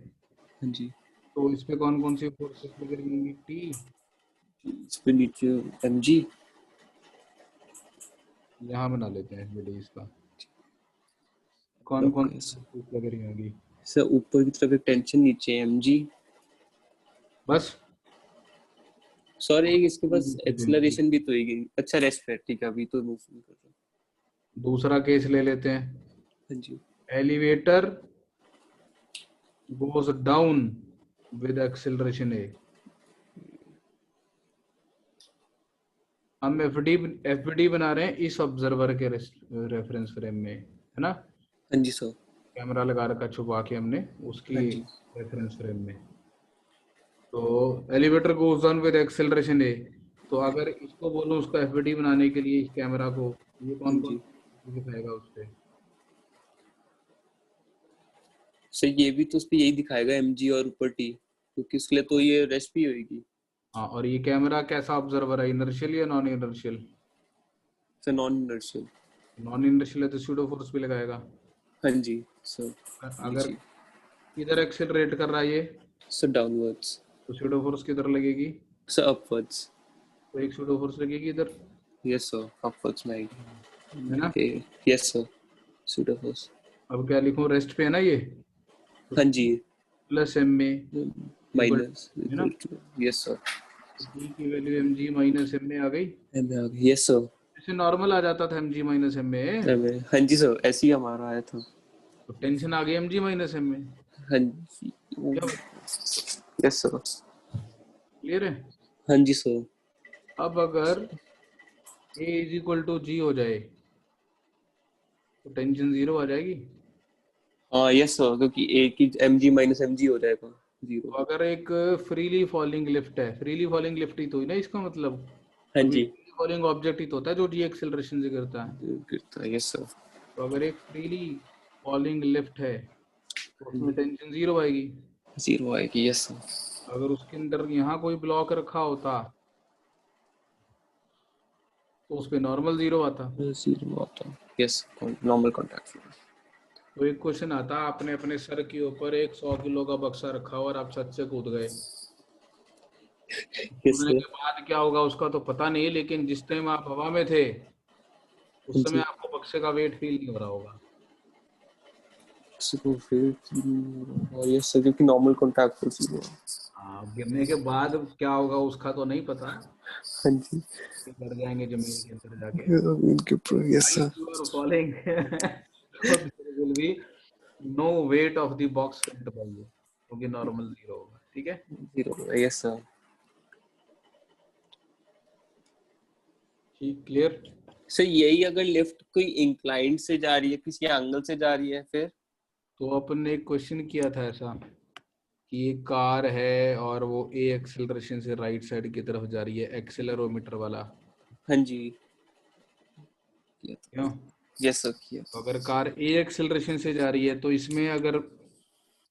हाँ जी। तो इस पे कौन कौन सी फोर्सेस लग रही होंगी? टी। इस पे नीचे mg। यहाँ बना लेते हैं वीडियो इसका, कौन लॉक कौन है सी सर। फोर्सेस लग रही होंगी? सर ऊपर की तरफ एक टेंशन, नीचे mg। बस। सर एक इसके कौन पास फोर्सेस होंगी? एक्सेलरेशन भी तो होगी। अच्छा रेस्ट है, ठीक है, अभी तो मूव नहीं कर रहा। दूसरा केस ले लेते हैं। हाँ जी। Elevator goes down with acceleration a। हम एफडी बना रहे हैं इस ऑब्जर्वर के रेफरेंस फ्रेम में, है ना। हाँ जी सर। कैमरा लगा रखा छुपा के हमने उसकी हाँ जी। रेफरेंस फ्रेम में। तो elevator goes down with acceleration A, तो अगर इसको बोलूं उसका एफडी बनाने के लिए इस कैमरा को, ये हाँ कौन कौन जी दिखाएगा उस पे? सर, ये भी तो उस पे यही दिखाएगा mg और ऊपर t, क्योंकि इसके लिए तो ये रेस्ट भी होगी। हाँ, और ये कैमरा कैसा ऑब्जर्वर है, इनर्शियल या non inertial? Sir non inertial. Non inertial है तो स्यूडो फोर्स भी लगाएगा। हाँ जी सर। अगर लीजिए। किधर एक्सेलरेट कर रहा है ये, सर डाउनवर्ड्स। तो स्यूडो फोर्स किधर लगेगी? Sir upwards. तो एक स्यूडो फोर्स लगेगी इधर, यस सर, अपवर्ड्स में है ना। आएगी। Yes sir. Pseudo force. अब क्या लिखूं, रेस्ट पे है ना ये, तो हाँ जी। प्लस एम में इक्वल, माइनस है ना। Equal to. Yes sir. T की वैल्यू एम जी माइनस एम में आ गई। एम में आ गई। Yes sir. जैसे नॉर्मल आ जाता था एम जी माइनस एम में, हाँ जी सर, ऐसे ही हमारा आया था। तो टेंशन आ गई एम जी माइनस एम में। हाँ जी। क्या यस सर। क्लियर है? हाँ जी सर। अब अगर ए इज इक्वल टू जी हो जाए तो टेंशन जीरो आ जाएगी। हाँ यस सर, क्योंकि ए की mg माइनस mg हो जाएगा तो जीरो। अगर एक फ्रीली फॉलिंग लिफ्ट है, फ्रीली फॉलिंग लिफ्ट ही तो हुई ना इसका मतलब, हाँ क्योंकि जी। फ्रीली फॉलिंग ऑब्जेक्ट ही तो होता है जो जी एक्सेलरेशन से करता है। गिरता। Yes sir. तो अगर एक फ्रीली फॉलिंग लिफ्ट है तो उसमें टेंशन जीरो आएगी। जीरो आएगी। Yes sir. अगर उसके अंदर यहाँ कोई ब्लॉक रखा होता तो उस पे नॉर्मल जीरो आता। जीरो आता। Yes, normal contact. तो एक क्वेश्चन आता, आपने अपने सर के ऊपर एक 100 किलो का बक्सा रखा और आप छत से कूद गए। यस कूदने सर। के बाद क्या होगा उसका तो पता नहीं, लेकिन जिस टाइम आप हवा में थे उस हाँ समय जी। आपको बक्से का वेट फील नहीं हो रहा होगा। तो फिर यस सर, क्योंकि नॉर्मल कॉन्टैक्ट फोर्स जीरो। हाँ, गिरने के बाद क्या होगा उसका तो नहीं पता, हाँ जी। कि गिर जाएंगे जमीन के अंदर जाके। इनके ऊपर। Yes While sir. you are falling, so there will be no weight of the box felt by you, क्योंकि नॉर्मल जीरो होगा, ठीक है। जीरो। Yes sir. ठीक, क्लियर। सर यही अगर लिफ्ट कोई इंक्लाइंड से जा रही है, किसी एंगल से जा रही है फिर। तो अपन ने एक क्वेश्चन किया था ऐसा कि एक कार है और वो ए एक्सेलरेशन से राइट साइड की तरफ जा रही है, एक्सेलरोमीटर वाला। हाँ जी। किया क्यों? था। यस सर किया। तो अगर कार ए एक्सेलरेशन से जा रही है तो इसमें अगर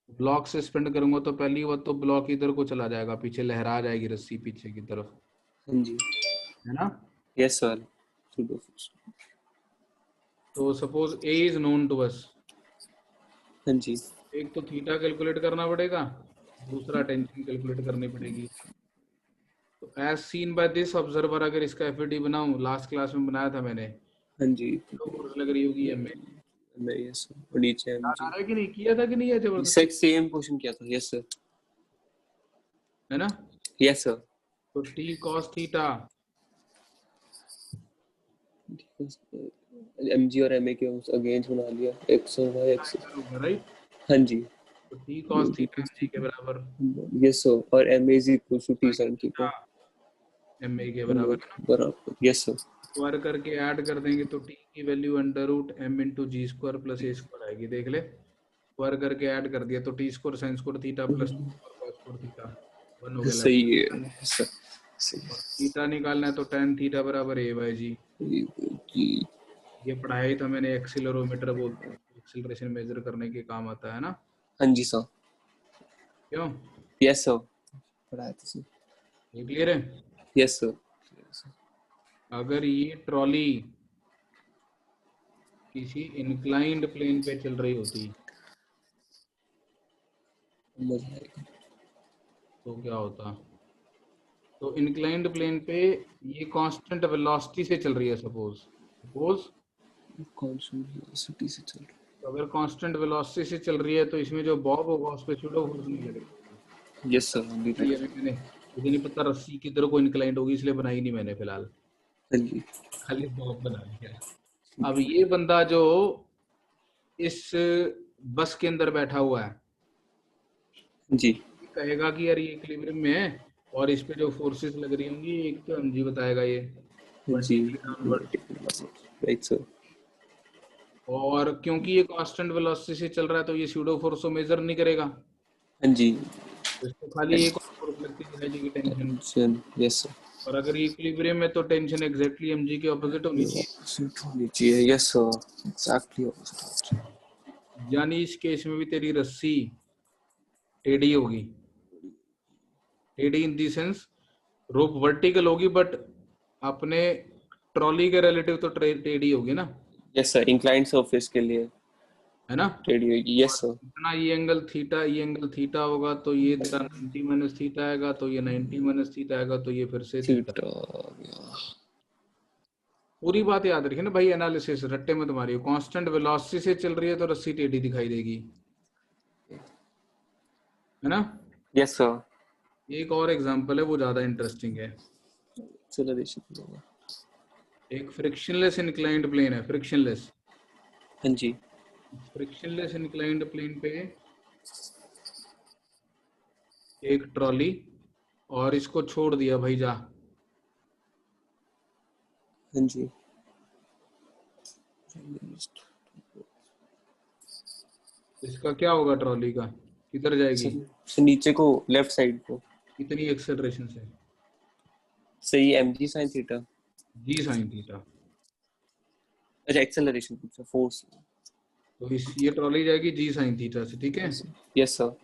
ब्लॉक सस्पेंड करूंगा तो पहली बात तो ब्लॉक इधर को चला जाएगा, पीछे लहरा जाएगी रस्सी पीछे की तरफ, हाँ जी। है ना। Yes sir. Pseudo force. तो suppose A is known to us, हाँ जी। एक तो थीटा कैलकुलेट करना पड़ेगा, दूसरा टेंशन कैलकुलेट करनी पड़ेगी। तो as seen by this observer अगर इसका एफईडी बनाऊं, लास्ट क्लास में बनाया था मैंने, हाँ जी। तो फोर्स लग रही होगी एम में। मैं यस सर, और नीचे याद आ mg। रहा है कि नहीं, किया था कि नहीं है इससे जबरदस्ती, सेम क्वेश्चन किया था। Yes sir. है ना। Yes sir. तो टी कॉस थीटा mg और ma के अगेंस्ट बना लिया x और y एक्सिस। राइट, हाँ जी, तो t cos थीटा mg के बराबर, यस सर, और ma is equal to t sin theta ma के बराबर है ना। बराबर, यस सर। स्क्वायर करके ऐड कर देंगे तो t की वैल्यू under root m into G square plus A square आएगी, देख ले। स्क्वायर करके ऐड कर दिया तो T square sine square theta plus cos square theta 1 हो गया सही लेफ्ट। है सर, सही और थीटा निकालना है तो tan थीटा बराबर a बाय जी। जी। ये पढ़ाई था मैंने, एक्सीलरोमीटर बोलते हैं, एक्सीलरेशन मेजर करने के काम आता है ना। हाँ जी सर, क्यों, यस सर, पढ़ाया था सर, ये क्लियर है। Yes sir. अगर ये ट्रॉली किसी इंक्लाइंड प्लेन पे चल रही होती मजा आएगा। तो क्या होता, तो इंक्लाइंड प्लेन पे ये कांस्टेंट वेलोसिटी से चल रही है, सपोज कांस्टेंट वेलोसिटी से चल रहा तो अगर कांस्टेंट वेलोसिटी से चल रही है तो इसमें जो बॉब होगा उस पर सूडो फोर्स नहीं लगेगा। है, यस सर, हाँ ये अभी मैंने, मुझे नहीं पता रस्सी किधर को इंक्लाइंड होगी इसलिए बनाई नहीं मैंने फिलहाल, जी, खाली बॉब बना लिया। अब ये बंदा जो इस बस के अंदर बैठा हुआ है जी, कहेगा कि यार ये इक्विलिब्रियम में है और इस पे जो फोर्सेस लग रही होंगी एक तो mg बताएगा ये जी, वर्टिकली डाउनवर्ड, राइट सर, और क्योंकि ये कांस्टेंट वेलोसिटी से चल रहा है तो ये सूडो फोर्स को मेजर नहीं करेगा, हाँ जी, तो इसको खाली एक और फोर्स लगती दिखाई देगी, टेंशन। टेंशन, यस सर, और अगर ये इक्विलिब्रियम में तो टेंशन एग्जैक्टली mg के ऑपोजिट होनी चाहिए, ऑपोजिट होनी चाहिए, यस सर, एग्जैक्टली ऑपोजिट। यानी इस केस में भी तेरी रस्सी टेढ़ी होगी, टेढ़ी इन दी सेंस रोप वर्टिकल होगी बट अपने ट्रॉली के रिलेटिव तो टेढ़ी होगी ना, यस सर, इंक्लाइंड सरफेस के लिए है ना। टेढ़ी होगी, यस सर, इतना ये एंगल थीटा होगा तो ये तेरा 90 माइनस थीटा आएगा, तो ये 90 माइनस थीटा आएगा, तो ये फिर से थीटा। थीटा, पूरी बात याद रखिए ना भाई, एनालिसिस रट्टे में तुम्हारी कांस्टेंट वेलोसिटी से चल रही है तो रस्सी टेढ़ी दिखाई देगी, है ना। यस सर, एक और एग्जांपल है वो ज्यादा इंटरेस्टिंग है। चलो देखिए, एक फ्रिक्शनलेस इंक्लाइंड प्लेन है, फ्रिक्शनलेस हाँ जी, फ्रिक्शनलेस इंक्लाइंड प्लेन पे एक ट्रॉली और इसको छोड़ दिया भाई जा, हाँ जी, इसका क्या होगा, ट्रॉली का किधर जाएगी, सर नीचे को, लेफ्ट साइड को, कितनी एक्सेलरेशन से, सही, mg sin थीटा, जी साइन थीटा। अच्छा एक्सेलरेशन पूछा, फोर्स, तो इस ये ट्रॉली जाएगी जी साइन थीटा से, ठीक है। यस सर,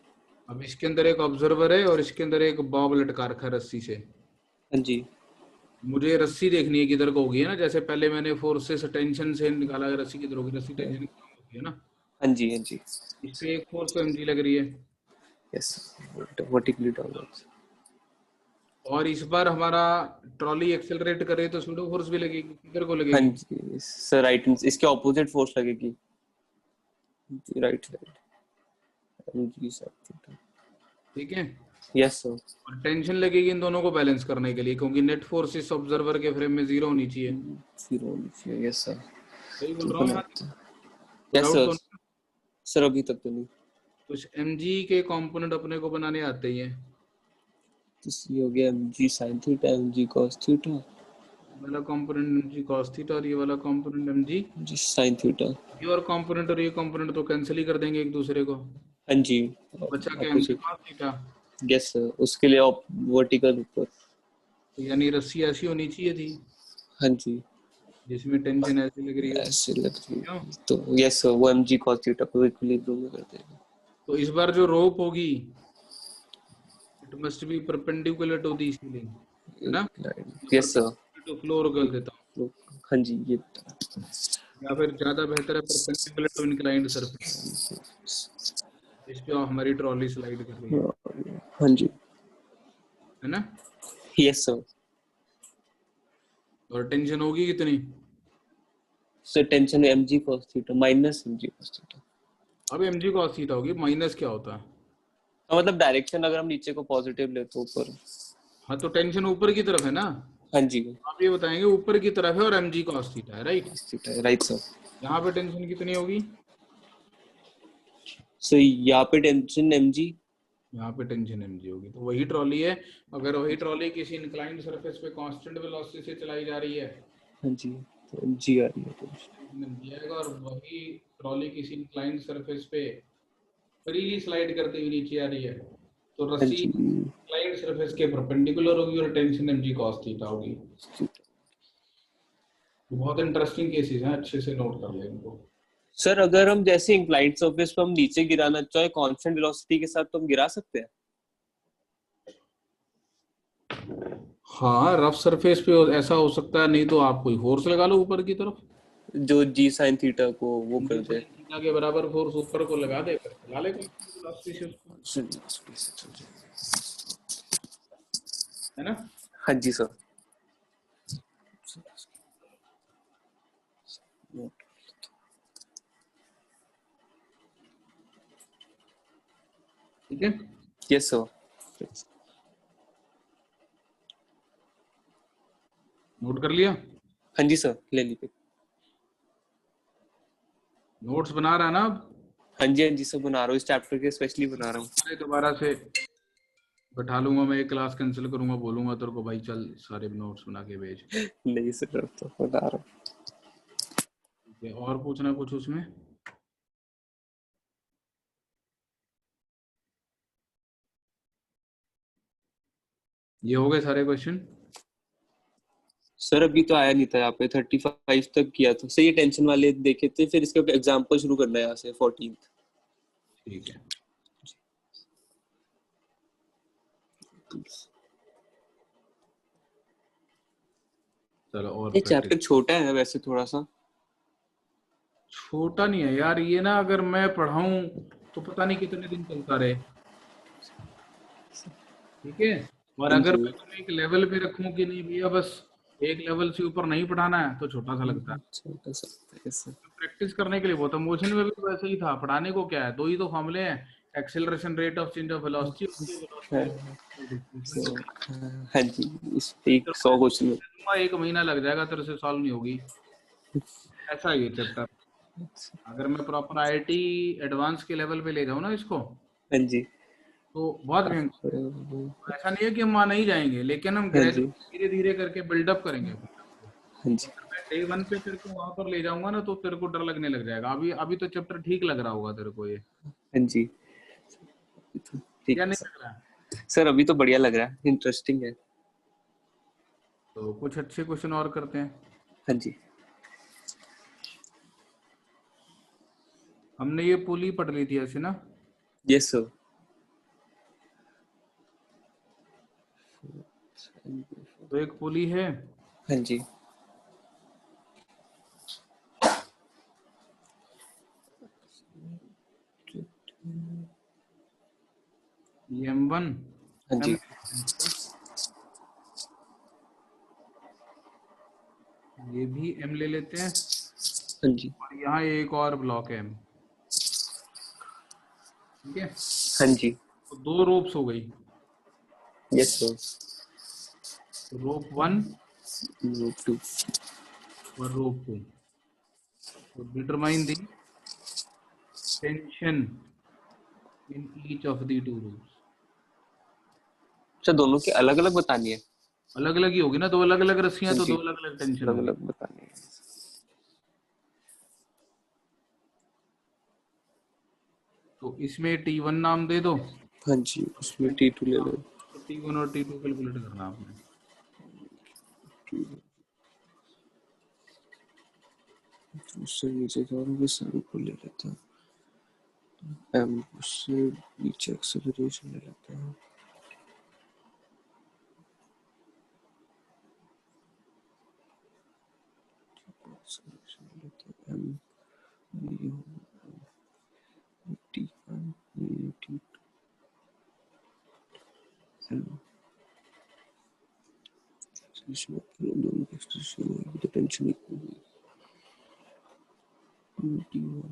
अब इसके अंदर एक ऑब्जर्वर है और इसके अंदर एक बॉब लटका रखा है रस्सी से, हाँ जी, मुझे रस्सी देखनी है किधर को होगी, है ना, जैसे पहले मैंने फोर्सेस टेंशन से निकाला है रस्सी किधर होगी, रस्सी टेंशन की होगी, है ना। हाँ जी, हाँ जी, इस पे एक फोर्स तो mg लग रही है यस, वर्टिकली डाउनवर्ड्स, और इस बार हमारा ट्रॉली एक्सेलरेट करे तो सूडो फोर्स भी लगेगी, किधर को हाँ लगेगी, जी सर, राइट, इसके ऑपोजिट फोर्स लगेगी, right side, mg sin theta, ठीक है। यस सर, और टेंशन लगेगी इन दोनों को बैलेंस करने के लिए, क्योंकि नेट फोर्स इस ऑब्जर्वर के फ्रेम में 0 होनी चाहिए, जीरो नीचे, यस सर, सही बोल रहा हूँ मैं, यस डाउट सर, तो नहीं। सर अभी तक तो नहीं, तो इस mg के कंपोनेंट अपने को बनाने आते ही हैं, तो ये हो गया mg sin theta, mg cos theta, वाला कंपोनेंट mg cos थीटा और ये वाला component mg, mg sin theta, ये और कंपोनेंट और ये कंपोनेंट तो कैंसिल ही कर देंगे एक दूसरे को, हाँ जी, बचा क्या mg opposite, cos theta, yes sir, उसके लिए वर्टिकल ऊपर, तो यानी रस्सी ऐसी होनी चाहिए थी हाँ जी, जिसमें टेंशन ऐसी लग रही हो, ऐसे लग रही क्यों? है, तो यस सर, वो mg cos थीटा को इक्विलिब्रियम में कर देगा, तो इस बार जो रोप होगी it must be perpendicular to the ceiling, है ना, यस सर, टू फ्लोर कर देता हूँ, हाँ जी, ये या फिर ज्यादा बेहतर है परपेंडिकुलर टू इंक्लाइंड सरफेस, इस पे हमारी ट्रॉली स्लाइड कर रही है, हाँ जी, है ना। यस सर, और टेंशन होगी कितनी, sir tension mg cos theta minus mg cos theta, अब mg cos थीटा होगी, माइनस क्या होता है, तो मतलब डायरेक्शन अगर हम नीचे को पॉजिटिव ले तो ऊपर, हाँ तो टेंशन ऊपर की तरफ है ना, हाँ जी आप ये बताएंगे ऊपर की तरफ है और mg cos थीटा है, राइट? Right sir. यहाँ पे टेंशन कितनी होगी? सो यहाँ पे टेंशन mg। यहाँ पे टेंशन mg होगी, तो वही ट्रॉली है। अगर वही ट्रॉली किसी इंक्लाइंड सरफेस पे कांस्टेंट वेलोसिटी से चलाई जा रही है, हाँ जी, तो mg आ रही है टेंशन। टेंशन mg आएगा। और वही ट्रॉली किसी इंक्लाइंड सरफेस पे फ्रीली स्लाइड करते हुए नीचे आ रही है, तो हाँ रस्सी जी इंक्लाइंड सरफेस के परपेंडिकुलर होगी और टेंशन mg cos थीटा होगी। बहुत इंटरेस्टिंग केसेस हैं, अच्छे से नोट कर ले इनको। सर अगर हम जैसे इंक्लाइंड सरफेस पे हम नीचे गिराना चाहे कांस्टेंट वेलोसिटी के साथ तो हम गिरा सकते हैं? हाँ, रफ सरफेस पे ऐसा हो सकता है, नहीं तो आप कोई फोर्स लगा लो ऊपर की तरफ, जो जी साइन थीटा को वो जी कर दे। sin थीटा के बराबर फोर्स ऊपर को लगा दे, फिर चला ले कांस्टेंट वेलोसिटी से उसको, है ना? हाँ जी सर। ठीक है, यस सर। नोट कर लिया? हाँ जी सर, ले लीजिए। नोट्स बना रहा है ना अब? हाँ जी सर, बना रहा हूँ इस चैप्टर के, स्पेशली बना रहा हूँ। अरे दोबारा से बैठा लूंगा मैं, एक क्लास कैंसिल करूंगा, बोलूंगा तेरे को भाई चल सारे नोट्स बना के भेज। नहीं सर, अब तो बना रहा हूँ। ठीक है, और पूछना कुछ उसमें? ये हो गए सारे क्वेश्चन? सर अभी तो आया नहीं था यहाँ पे, 35 तक किया था सर, ये टेंशन वाले देखे थे, फिर इसके एग्जाम्पल शुरू करना है यहाँ से 14। ठीक है, चलो और ये प्रैक्टिस। चैप्टर छोटा है वैसे थोड़ा सा। छोटा नहीं है यार ये ना, अगर मैं पढ़ाऊं तो पता नहीं कितने दिन चलता रहे। ठीक है, और हाँ अगर जी। मैं तुम्हें एक लेवल पे रखूं कि नहीं भैया बस एक लेवल से ऊपर नहीं पढ़ाना है, तो छोटा सा लगता है। छोटा सा ऐसा। प्रैक्टिस करने के लिए बहुत है। मोशन में भी तो वैसे ही था, पढ़ाने को क्या है, दो ही तो फॉर्मूले हैं, acceleration rate of change of velocity और हाँ वेलोसिटी डिस्प्लेसमेंट। हाँ जी, इस पे एक 100 क्वेश्चन। एक महीना लग जाएगा तेरे से, सॉल्व नहीं होगी। ऐसा है ये चैप्टर। अगर मैं प्रॉपर आईआईटी एडवांस के लेवल पे ले जाऊँ ना इसको, हाँ जी। तो बहुत भयंकर। ऐसा नहीं है कि हम वहां नहीं जाएंगे, लेकिन हम हाँ जी। ग्रेजुएट धीरे धीरे करके बिल्डअप करेंगे अपने आप को। हाँ जी। अगर मैं डे वन पे तेरे को वहां पर ले जाऊंगा ना, तो तेरे को डर लगने लग जाएगा। अभी अभी तो चैप्टर ठीक लग रहा होगा तेरे को ये, हाँ जी, ठीक या है नहीं सर। लग रहा है? सर अभी तो बढ़िया लग रहा है, इंटरेस्टिंग है। तो कुछ अच्छे क्वेश्चन और करते हैं। हाँ जी। हमने ये पुली पढ़ ली थी ऐसे ना? Yes sir. तो एक पुली है, हाँ जी। ये M1 हाँ M, जी। ये भी M ले लेते हैं, हाँ जी। और यहाँ एक और ब्लॉक है M। ठीक है, हाँ जी। तो दो रोप्स हो गई, यस सर। रोप 1 ग्रुप 2। और रोप 2। तो determine the tension in each of the two ropes. अच्छा, दोनों की अलग अलग बतानी है? अलग अलग ही होगी ना, दो अलग अलग रस्सियां हाँ तो जी, दो अलग अलग टेंशन अलग होगी। अलग बतानी है। तो इसमें T1 नाम दे दो, हाँ जी, उसमें T2 ले लो। तो T1 और T2 कैलकुलेट करना आपने। उससे नीचे जाओगे सभी को ले लेता हूँ। एम उससे नीचे एक्सेलरेशन ले लेता हूँ। एक्सेलरेशन ले लेता हूँ। M T1 T2 M acceleration, दोनों की एक्सेलरेशन होगी तो टेंशन इक्वल होगी। T1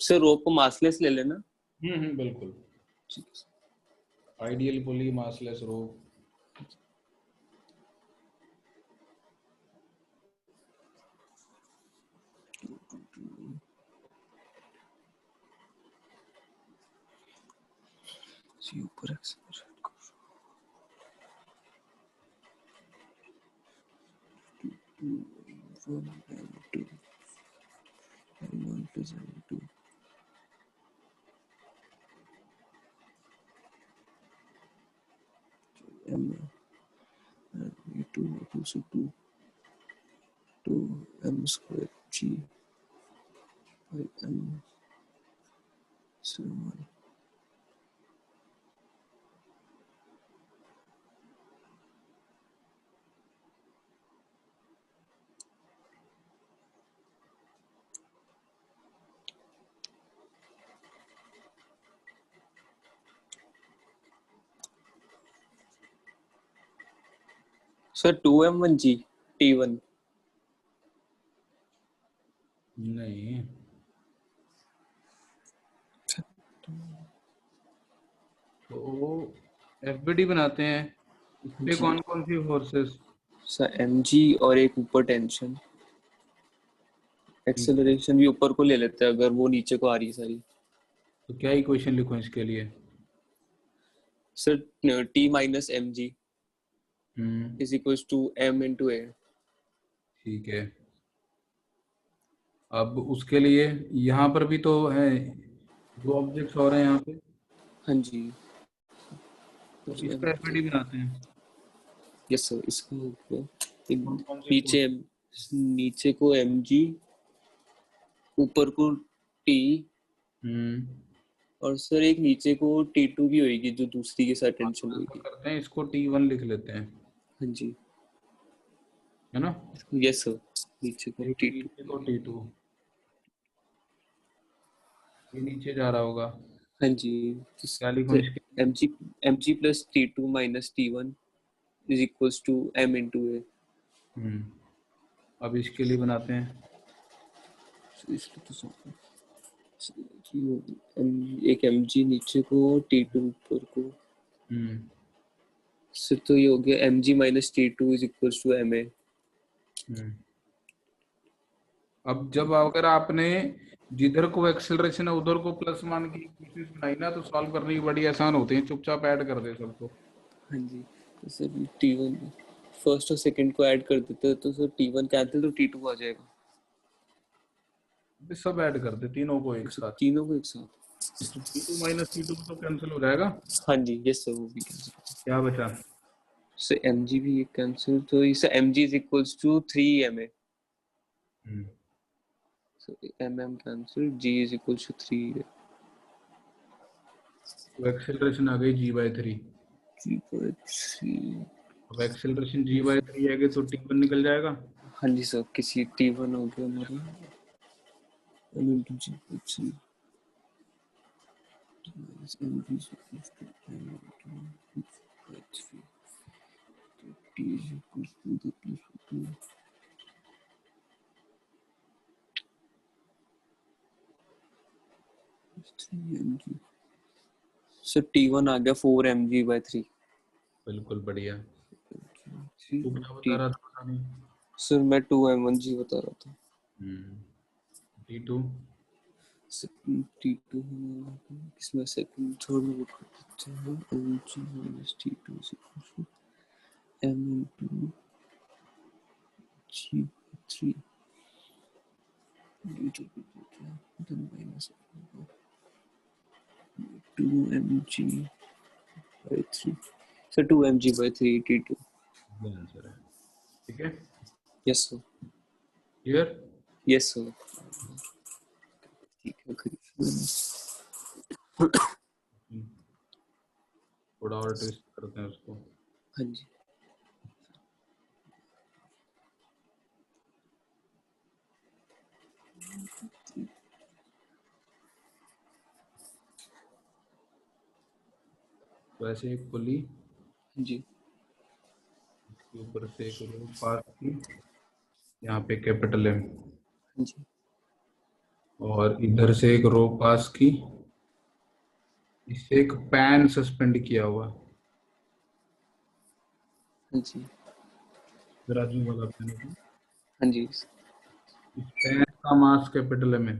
सर रोप को मासलेस ले लेना। बिल्कुल। आइडियल पुली मासलेस रोप। ऊपर accelerate m square g by m so 1 sir 2m1g t1 नहीं, तो एफबीडी बनाते हैं, इस पे जी। कौन कौन सी फोर्सेस? सर mg और एक ऊपर टेंशन, एक्सेलरेशन भी ऊपर को ले लेते हैं अगर वो नीचे को आ रही है सारी। तो क्या इक्वेशन लिखूं इसके लिए? Sir t minus mg is equals to m into a। ठीक है। अब उसके लिए यहाँ पर भी तो है, दो ऑब्जेक्ट्स और हैं यहाँ पे, हाँ जी। तो इसका एफबीडी बनाते हैं। यस सर, इसको कौन कौन से नीचे नीचे को mg, ऊपर को t, और सर एक नीचे को t2 भी होगी जो दूसरी के साथ टेंशन होगी। करते हैं, इसको T1 लिख लेते हैं, हाँ जी। है ना? यस सर, नीचे को t2, नीचे को T2, ये नीचे जा रहा होगा। हाँ जी। क्या लिखूं इसके? mg plus t2 minus t1 is equals to m into a। अब इसके लिए बनाते हैं। इसको तो एक mg नीचे को t2 ऊपर को, सर तो ये हो गया mg minus t2 is equals to ma। अब जब अगर आपने जिधर को एक्सेलरेशन है उधर को प्लस मान की कोशिश बनाई ना, तो सॉल्व करने की बड़ी आसान होती है, चुपचाप ऐड कर दे सबको। हाँ जी। तो सर t1 फर्स्ट और सेकंड को ऐड कर देते हैं तो सर t1 कैंसिल तो t2 आ जाएगा। सब ऐड कर दे तीनों को एक साथ, तीनों को एक साथ, तो T2 माइनस T2 तो कैंसिल हो जाएगा। हाँ जी। यस सर, वो भी कैंसिल। क्या बचा? सर mg भी कैंसिल, तो इसे mg is equals to 3ma। So mm cancel, g is equals to 3 तो एक्सेलरेशन आ गई G/3। g/3। अब एक्सेलरेशन G/3 है तो T1 निकल जाएगा। हाँ जी सर, किसी t1 हो गया हमारा m into g/3 minus mg is equals to m into g/3, तो t is equals to the plus 2 3mg। Sir t1 आ गया 4mg/3। बिल्कुल बढ़िया। तू क्या बता t, रहा था, पता नहीं। सर मैं 2m1g बता रहा था। T2 t2 इसमें सेकंड थर्ड में बुक कर देते हैं, mg minus t2 is equals to m into g/3 then minus 2mg/3। Sir 2mg/3 t2। ये आंसर है, ठीक है। Yes sir. Clear? Yes sir, ठीक है। थोड़ा और ट्विस्ट करते हैं उसको। हाँ जी। वैसे एक पुली जी। के ऊपर से एक रोड पास की, यहाँ पे कैपिटल M, हाँ जी। और इधर से एक रो पास की, इससे एक पैन सस्पेंड किया हुआ, हाँ जी। तराजू वाला पैन होता है। हाँ जी। इस पैन का मास कैपिटल एम है,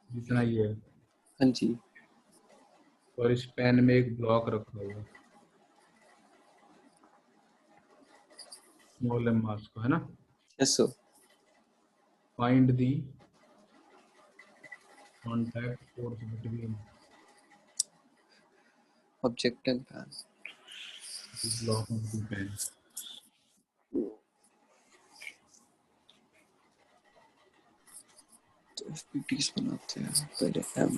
जितना ये है। हाँ जी। और इस पैन में एक ब्लॉक रखा हुआ है, स्मॉल एम मास का, है ना। Yes sir. Find the contact force between object and pan. The block of the pan. तो एफपीटीज बनाते हैं पहले। एम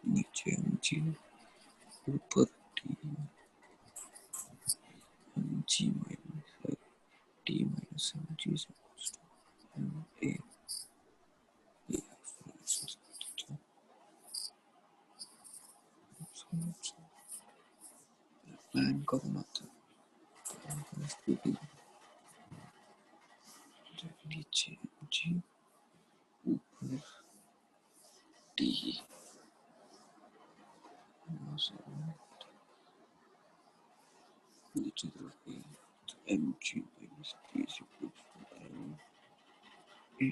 नीचे, एम जी ऊपर, t m ji minus t minus m g m a plan का बनाते हैं। नीचे जी ऊपर टी नीचे तरफ ए, तो m ji minus t is equal to m a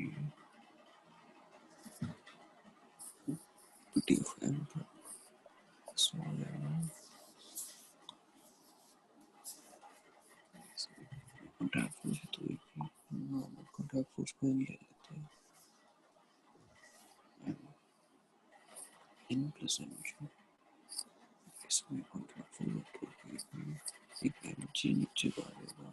t of m small m. Contact force तो एक ही नॉर्मल कॉन्टैक्ट फोर्स को ले लेते हैं, एन प्लस एम जी। इसमें कॉन्टैक्ट फोर्स को एक एम जी नीचे बढ़ेगा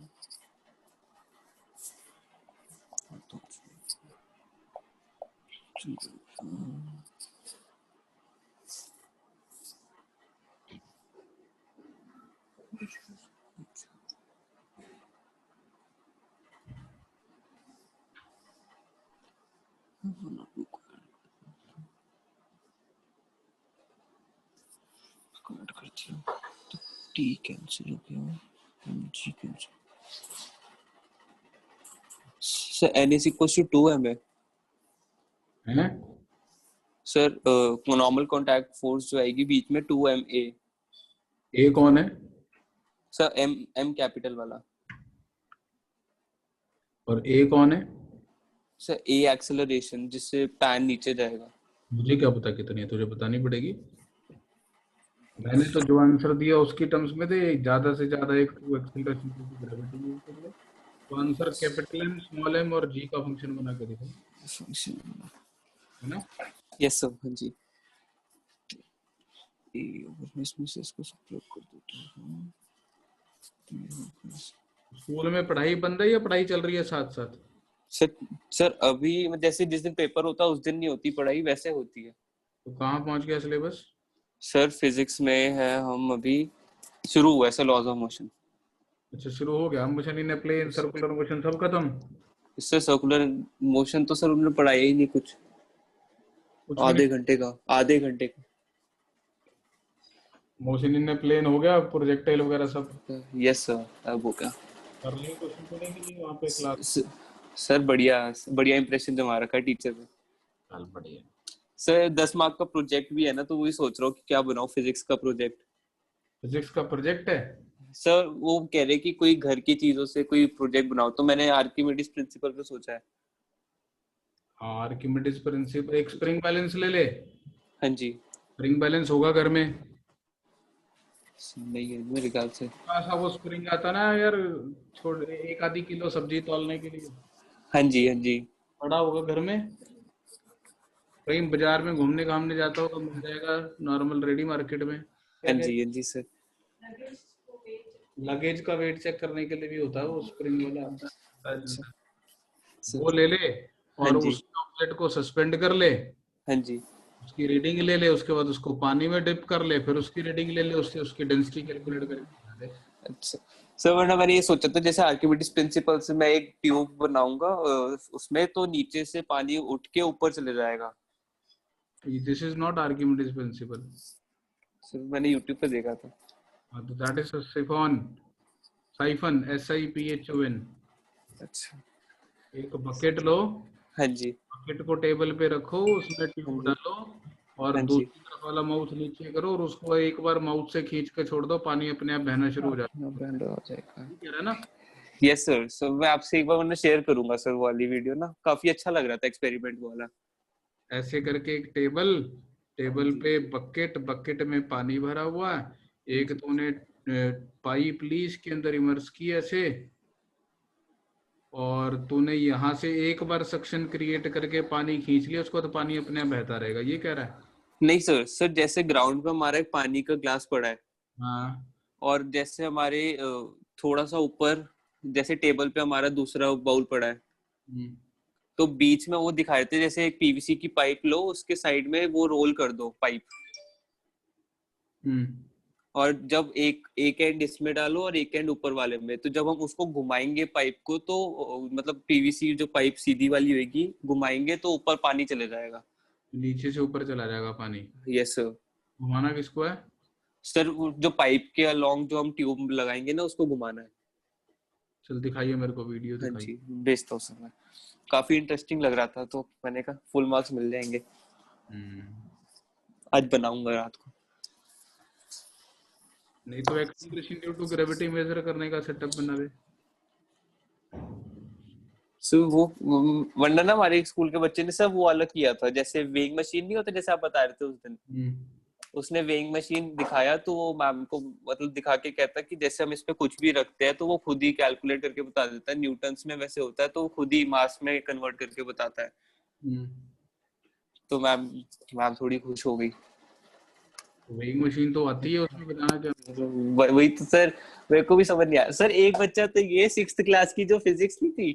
तो कनेक्ट करती हूँ तो टी कैंसिल हो गया, m g cancel. Sir n is equal to 2m है है सर। नॉर्मल कॉन्टैक्ट फोर्स जो आएगी बीच में 2m ए। ए कौन है? सर एम एम कैपिटल वाला। और ए कौन है? सर ए एक्सेलरेशन जिससे पैन नीचे जाएगा। मुझे क्या पता कितनी है, तुझे बतानी पड़ेगी। मैंने तो जो आंसर दिया उसकी टर्म्स में दे, ज्यादा से ज्यादा एक टू एक्सीलरेशन की ग्रेविटी यूज कर ले। तो answer capital M, small M और जी का फंक्शन बना के दिखा, फंक्शन। है ना। Yes sir. हाँ जी। ए ओवर में इसमें से इसको सब्ट्रैक्ट कर देता हूँ। स्कूल में पढ़ाई बंद है या पढ़ाई चल रही है साथ साथ? सर सर अभी जैसे जिस दिन पेपर होता है उस दिन नहीं होती पढ़ाई, वैसे होती है। तो कहाँ पहुंच गया सिलेबस? सर फिजिक्स में है हम अभी, शुरू हुआ है सर लॉज ऑफ मोशन। अच्छा, शुरू हो गया। Motion in plane, circular motion सब खत्म? इससे सर्कुलर मोशन तो सर उन्होंने पढ़ाया ही नहीं कुछ। कुछ भी नहीं। आधे घंटे का। मोशन इन प्लेन हो गया, प्रोजेक्टाइल वगैरह सब यस सर। अब हो गया। कर लिए क्वेश्चन करने के लिए वहाँ पे क्लास? सर बढ़िया बढ़िया इंप्रेशन जमा रखा है टीचर ने। चल बढ़िया। सर 10 मार्क का प्रोजेक्ट भी है ना, तो वही सोच रहा हूँ कि क्या बनाऊं फिजिक्स का प्रोजेक्ट। फिजिक्स का प्रोजेक्ट है? सर वो कह रहे कि कोई घर की चीजों से कोई प्रोजेक्ट बनाओ, तो मैंने आर्किमिडीज प्रिंसिपल पे सोचा है। आर्किमिडीज प्रिंसिपल, एक स्प्रिंग बैलेंस ले ले। हाँ जी। स्प्रिंग बैलेंस होगा घर में? नहीं है मेरे ख्याल से। सा वो स्प्रिंग आता ना यार, छोड़, 1 आधी किलो सब्जी तौलने के लिए, हाँ जी। हाँ जी। पड़ा होगा घर में। कहीं बाजार में घूमने घामने जाता हो तो मिल जाएगा, नॉर्मल रेडी मार्केट में। क्या हाँ क्या, जी। हाँ जी सर। लगेज का वेट चेक करने के लिए भी होता है वो स्प्रिंग वाला। अच्छा सर। वो ले ले, हाँ और जी। उस ऑब्जेक्ट को सस्पेंड कर ले, हाँ जी। उसकी रीडिंग ले ले, उसके बाद उसको पानी में डिप कर ले, फिर उसकी रीडिंग ले ले, उससे उसकी डेंसिटी कैलकुलेट करके बता दे। अच्छा सर, वरना मैंने ये सोचा था जैसे आर्किमिडीज प्रिंसिपल से मैं एक ट्यूब बनाऊंगा, उसमें तो नीचे से पानी उठ के ऊपर चले जाएगा। This is not Archimedes principal. Sir मैंने यूट्यूब पे देखा था। तो that is chiffon, siphon, SIPHON। अच्छा एक बकेट लो, हाँ जी। बकेट को टेबल पे रखो, उसमें हाँ ट्यूब जी। डालो और हाँ जी। दूसरी तरफ वाला माउथ नीचे करो और उसको एक बार माउथ से खींच के छोड़ दो, पानी अपने आप बहना शुरू हो जाता अपना ब्रांड हो जाएगा। है। ठीक है ना? यस सर, सो मैं आपसे एक बार मैंने शेयर करूंगा सर वो वाली वीडियो ना, काफी अच्छा लग रहा था एक्सपेरिमेंट वाला। ऐसे करके एक टेबल, हाँ टेबल जी। पे बकेट, बकेट में पानी भरा हुआ है, हाँ एक जी। तूने पाइप ली इसके अंदर इमर्स की ऐसे, और तूने यहाँ से एक बार सक्शन क्रिएट करके पानी खींच लिया उसको, तो पानी अपने आप बहता रहेगा, ये कह रहा है? नहीं सर, सर जैसे ग्राउंड पे हमारा एक पानी का ग्लास पड़ा है, हाँ। और जैसे हमारे थोड़ा सा ऊपर जैसे टेबल पे हमारा दूसरा बाउल पड़ा है, हम्म। तो बीच में वो दिखाए थे जैसे एक पीवीसी की पाइप लो, उसके साइड में वो रोल कर दो पाइप, हम्म। और जब एक एक एंड इसमें डालो और एक एंड ऊपर वाले में, तो जब हम उसको घुमाएंगे पाइप को, तो मतलब पीवीसी जो पाइप सीधी वाली होगी, घुमाएंगे तो ऊपर पानी चले जाएगा। नीचे से ऊपर चला जाएगा पानी। Yes sir. घुमाना किसको है? सर जो पाइप के अलोंग जो हम ट्यूब लगाएंगे ना, उसको घुमाना है। चल दिखाइए मेरे को, वीडियो हाँ दिखाइए। जी, भेजता हूँ सर मैं। काफी इंटरेस्टिंग लग रहा था, तो मैंने कहा फुल मार्क्स मिल जाएंगे। हम्म। आज बनाऊंगा रात को। नहीं तो acceleration due to gravity measure करने का सेटअप बना दे। सो वो वरना ना हमारे स्कूल के बच्चे ने सब वो वाला किया था, जैसे वेइंग मशीन नहीं होता जैसे आप बता रहे थे उस दिन, हम्म। उसने वेइंग मशीन दिखाया, तो वो मैम को मतलब दिखा के कहता कि जैसे हम इस पे कुछ भी रखते हैं तो वो खुद ही कैलकुलेट करके बता देता है, न्यूटन्स में वैसे होता है, तो वो खुद ही मास में कन्वर्ट करके बताता है। हम्म। तो मैम मैम थोड़ी खुश हो गई। वेइंग मशीन तो आती है, उसमें बताना क्या? वही तो सर, मेरे को भी समझ नहीं आया सर। एक बच्चा तो ये 6th क्लास की जो फिजिक्स नहीं थी,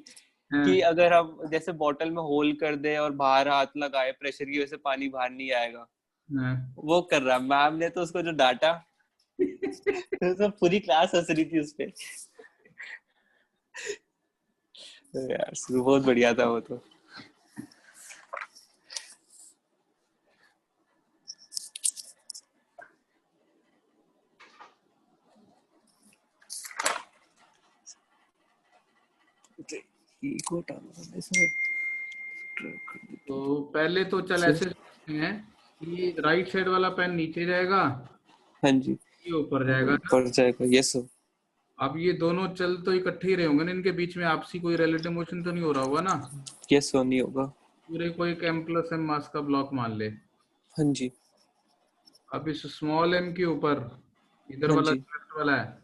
कि हाँ। अगर हम जैसे बॉटल में होल कर दे और बाहर हाथ लगाए, प्रेशर की वजह से पानी बाहर नहीं आएगा, हाँ। वो कर रहा। मैम ने तो उसको जो डांटा, तो पूरी क्लास हंस रही थी उस पे। यार बहुत बढ़िया था वो तो। तो पहले तो चल ऐसे सोचते हैं कि राइट साइड वाला पेन नीचे जाएगा, हाँ जी, ये ऊपर जाएगा ना। पड़ जाएगा। Yes sir. अब ये दोनों चल तो इकट्ठे ही रहे होंगे ना, इनके बीच में आपसी कोई रिलेटिव मोशन तो नहीं हो रहा होगा ना? यस सर, नहीं होगा। पूरे को एक m प्लस m मास का ब्लॉक मान ले। हाँ जी। अब इस स्मॉल m के ऊपर, इधर हाँ वाला जी। लेफ्ट वाला है,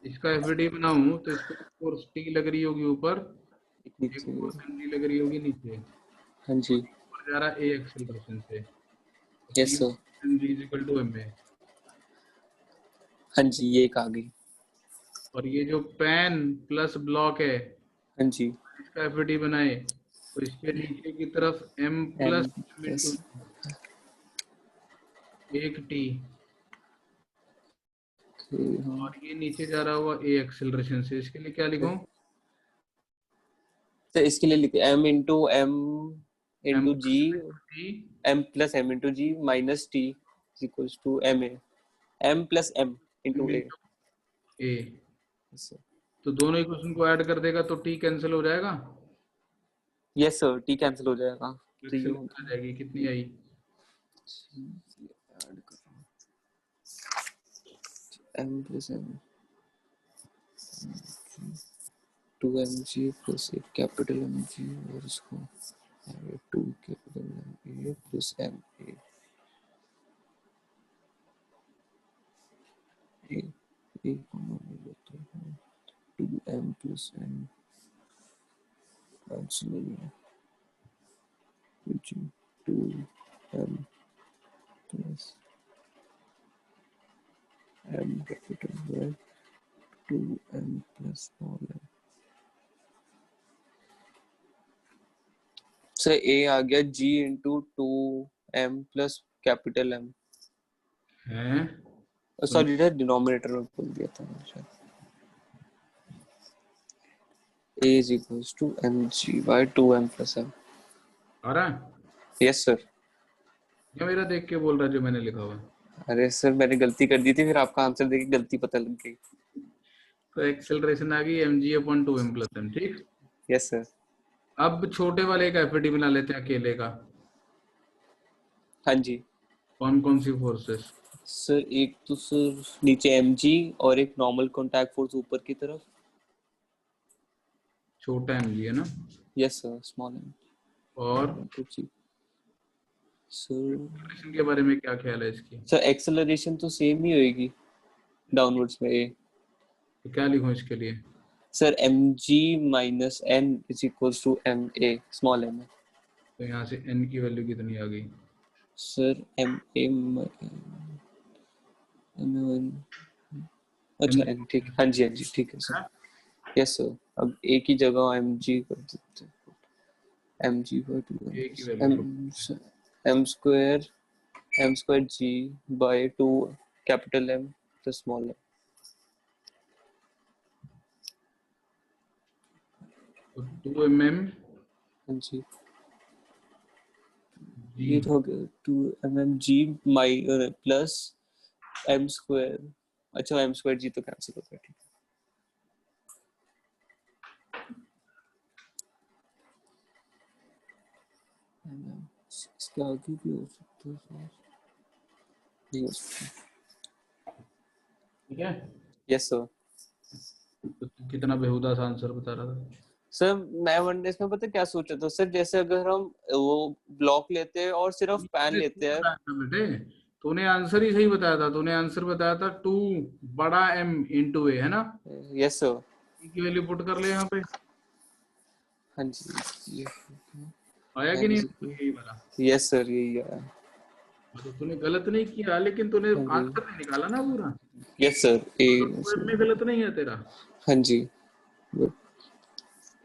इसका एफडी बनाऊं तो इसको फोर्स टी लग रही होगी ऊपर, एक नीचे। फोर्स mg लग रही होगी नीचे, हाँ और जी। ये ऊपर जा रहा है a एक्सेलरेशन से, तो yes P sir. mg is equal to ma। हाँ जी, ये एक आ गई। और ये जो पेन प्लस ब्लॉक है, हाँ जी। इसका एफडी बनाए तो इसके नीचे की तरफ m m plus m plus. Into एक टी, और ये नीचे जा रहा हुआ a एक्सेलरेशन से, इसके लिए क्या लिखूं? तो इसके लिए लिखे m into m m into g, plus t m plus m into g minus t equals to m a, m plus m m into a. Into a। तो दोनों इक्वेशन को ऐड कर देगा तो t कैंसिल हो जाएगा, यस सर, टी कैंसिल हो जाएगा। तो ये एक्सेलरेशन आ जाएगी, कितनी आई? M plus M, two M G plus एक कैपिटल एम जी, और इसको two capital M A plus M A, A को मान लेते हैं two M plus M cancel हो गया, G two M plus M capital है two M plus small M. Sir A आ गया G into two M plus capital M, है तो सॉरी इधर डिनोमिनेटर में बोल दिया था मैंने शायद। A is equals to mg by 2m plus m। आ रहा है? Yes sir. क्या मेरा देख के बोल रहा है जो मैंने लिखा हुआ है? अरे सर मैंने गलती कर दी थी, फिर आपका आंसर देख के गलती पता लग गई। तो एक्सेलरेशन आ गई mg upon 2m plus m, ठीक। Yes sir. अब छोटे वाले का एफडी बना लेते हैं अकेले का। हाँ जी कौन कौन सी फोर्सेस? सर, एक तो सर नीचे mg और एक नॉर्मल कॉन्टैक्ट फोर्स ऊपर की तरफ। छोटा एम है ना? यस सर, स्मॉल m और जी सर। एक्सेलरेशन के बारे में क्या ख्याल है इसकी? सर एक्सेलरेशन तो सेम ही होएगी डाउनवर्ड्स में। तो क्या लिखूं इसके लिए? Sir mg minus n is equals to ma small m। तो यहाँ से एन की वैल्यू कितनी आ गई? सर ma अच्छा n n, ठीक, हाँ जी हाँ जी, ठीक है सर। यस सर, अब एक ही जगह mg कर देते हैं। mg by 2 ए की value m square g by 2 capital M plus small m। तो 2 mm हाँ जी, जी। ये तो हो गया 2 g माई प्लस m square। अच्छा m square g तो कैंसिल हो गया, ठीक है। इसके आगे भी हो सकता है सर, नहीं हो सकता। ठीक है। Yes sir. तो तू कितना बेहुदा सा आंसर बता रहा था। सर मैं वन डे इसमें पता क्या सोचा था सर, जैसे अगर हम वो ब्लॉक लेते हैं और सिर्फ पैन तूने सही लेते हैं। बताया था बेटे, तूने आंसर ही सही बताया था। तूने आंसर बताया था 2 बड़ा M इंटू ए, है ना? Yes sir. E की वैल्यू पुट कर ले यहाँ पे। हाँ जी, आया कि नहीं यही वाला? यस सर, यही है। तो तूने गलत नहीं किया, लेकिन तूने हाँ जी, आंसर नहीं निकाला ना पूरा। Yes sir. तो टू में गलत नहीं है तेरा। हाँ जी,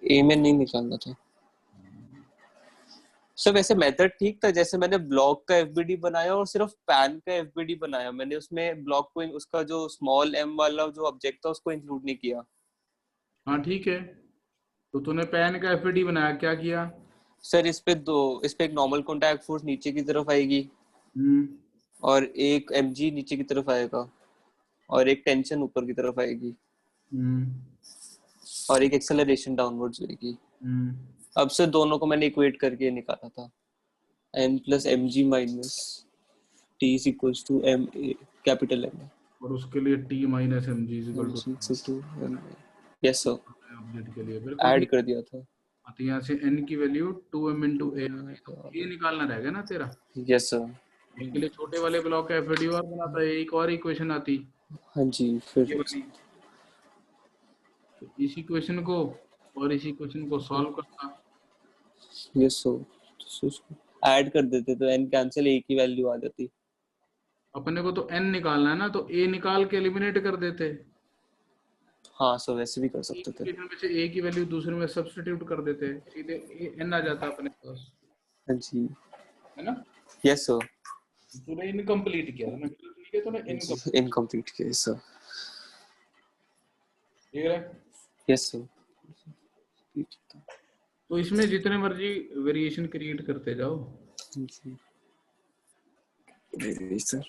ए में नहीं निकालना था सर। वैसे मेथड ठीक था, जैसे मैंने ब्लॉक का एफबीडी बनाया और सिर्फ पैन का एफबीडी बनाया। मैंने उसमें ब्लॉक को, उसका जो स्मॉल एम वाला जो ऑब्जेक्ट था उसको इंक्लूड नहीं किया। हाँ ठीक है। तो तूने पैन का एफडी बनाया, क्या किया? सर इस पे एक नॉर्मल कॉन्टैक्ट फोर्स नीचे की तरफ आएगी हम्म और एक mg नीचे की तरफ आएगा और एक टेंशन ऊपर की तरफ आएगी हम्म और एक एक्सेलरेशन डाउनवर्ड्स होगी। हम्म अब से दोनों को मैंने इक्वेट करके निकाला था। n plus m ji minus t is equals to m a capital m. और उसके लिए t minus m g is equal to yes sir, object के लिए बिल्कुल ऐड ठीक। कर दिया था। तो यहाँ से n की वैल्यू 2m इंटू ए आ गई, तो ए निकालना रहेगा ना तेरा। Yes sir. इसके लिए छोटे वाले ब्लॉक का एफडी और बनाता है, एक और इक्वेशन आती हाँ जी, ये फिर वाली। तो इस इक्वेशन को और इस इक्वेशन को सॉल्व करता। यस सर, ऐड कर देते तो n कैंसिल, एक ही वैल्यू आ जाती। अपने को तो n निकालना है ना, तो a निकाल के एलिमिनेट कर देते। हाँ सर, वैसे भी कर एक सकते थे। इक्वेशन में से a की वैल्यू दूसरे में सब्स्टिट्यूट कर देते, सीधे n आ जाता अपने पास, हाँ जी, है ना? Yes sir. तूने इनकम्प्लीट किया, तूने गलत नहीं किया, तूने इनकम्प्लीट इनकम्प्लीट किया सर। किया। Yes sir. तो इसमें जितने मर्जी वेरिएशन क्रिएट करते जाओ। सर,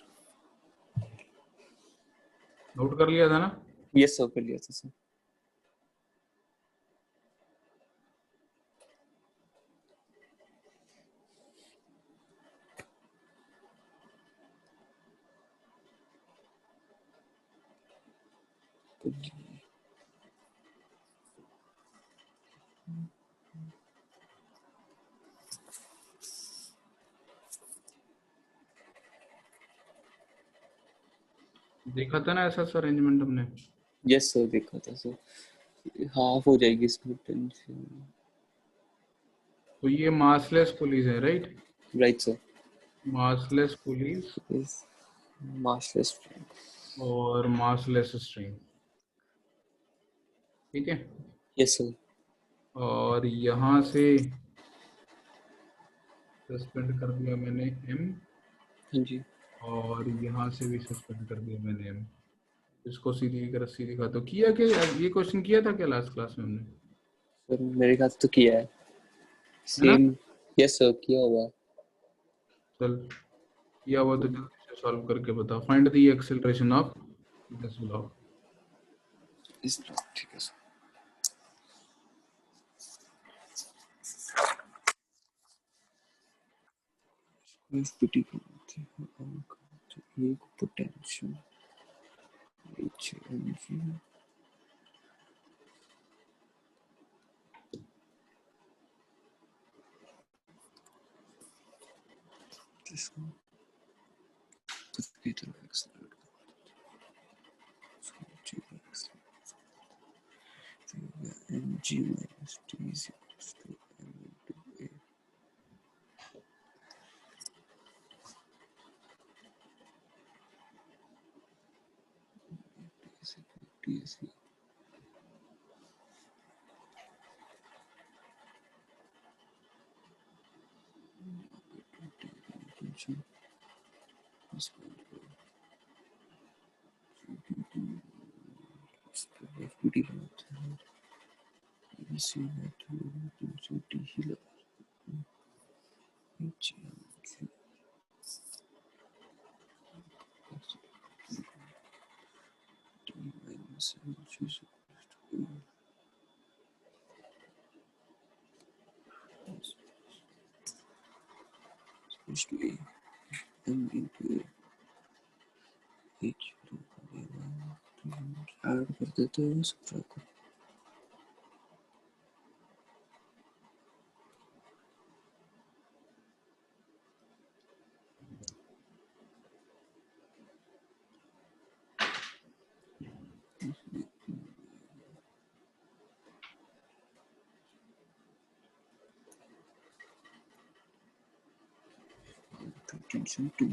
नोट कर लिया था ना? यस सर, कर लिया था सर। देखा था ना ऐसा अरेंजमेंट हमने। यस सर, देखा था सर। हाफ हो जाएगी इसमें टेंशन। तो ये मासलेस पुलिस है, right? Right sir. Massless police massless. और मासलेस स्ट्रिंग, ठीक है। Yes sir. और यहाँ से सस्पेंड कर दिया मैंने m, हाँ जी और यहाँ से भी सस्पेंड कर दिया मैंने m। इसको सीधी एक रस्सी दिखा तो किया क्या? ये क्वेश्चन किया था क्या लास्ट क्लास में हमने? सर, मेरे ख्याल से तो किया है है ना? सेम। यस सर, किया हुआ। चल, किया हुआ तो जल्दी से सॉल्व करके बता। Find the acceleration of this block. ठीक है सर। एफपीटी करते हैं और एक पोटेंशियल एचएमजी जिसको की तरफ accelerate mg minus t is equals to m into a TSC function is FPT बनाते हैं इसी में तो टी ही लगा m into h ऐड कर देते हैं सब्ट्रैक्ट टेंशन 2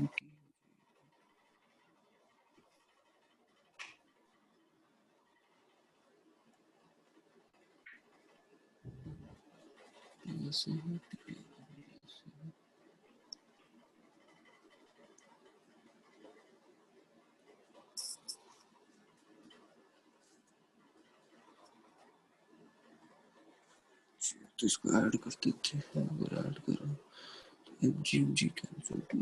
ऐसे है तो इसको ऐड कर देते हैं अगर ऐड करो तो mg cancel two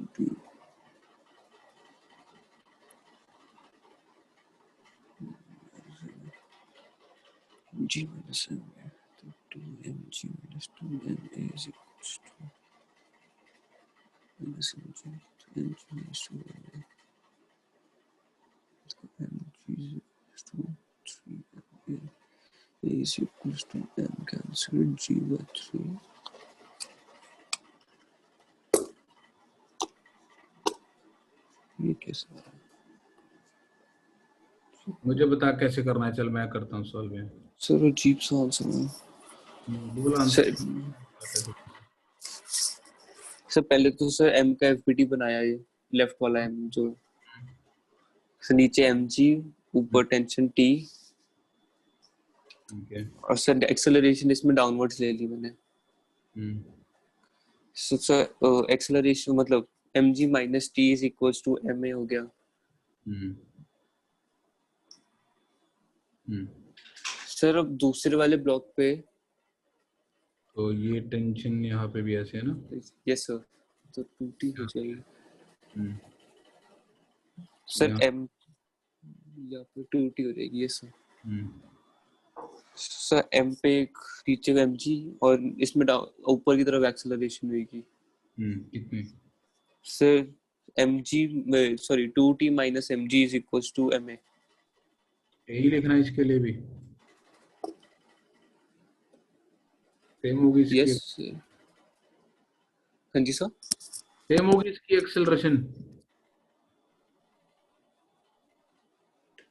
g minus m तो 2mg minus 2ma is equals to minus mg तो mg minus 2ma तो mg is equals to 3ma a is equals to m cancel g by 3 ये कैसे आ रहा है मुझे बता कैसे करना है, चल मैं करता हूँ सॉल्व में। सर अजीब सा आंसर है गूगल आंसर सर पहले तो सर m का fpt बनाया, ये लेफ्ट वाला m जो सर नीचे mg ऊपर टेंशन t और सर एक्सेलरेशन इसमें डाउनवर्ड्स ले ली मैंने। सर एक्सेलरेशन मतलब mg minus t is equals to ma हो गया। सर अब दूसरे वाले ब्लॉक पे तो ये टेंशन यहाँ पे भी ऐसे है ना? यस सर, तो 2t हो जाएगी सर m यहाँ पे 2t हो जाएगी। यस सर सर m पे एक नीचे का mg और इसमें ऊपर की तरफ एक्सेलरेशन होगी कितनी sir mg sorry 2t minus mg is equals to ma। यही लिखना है इसके लिए भी सेम होगी इसकी? यस हाँ जी सर, सेम होगी इसकी एक्सेलरेशन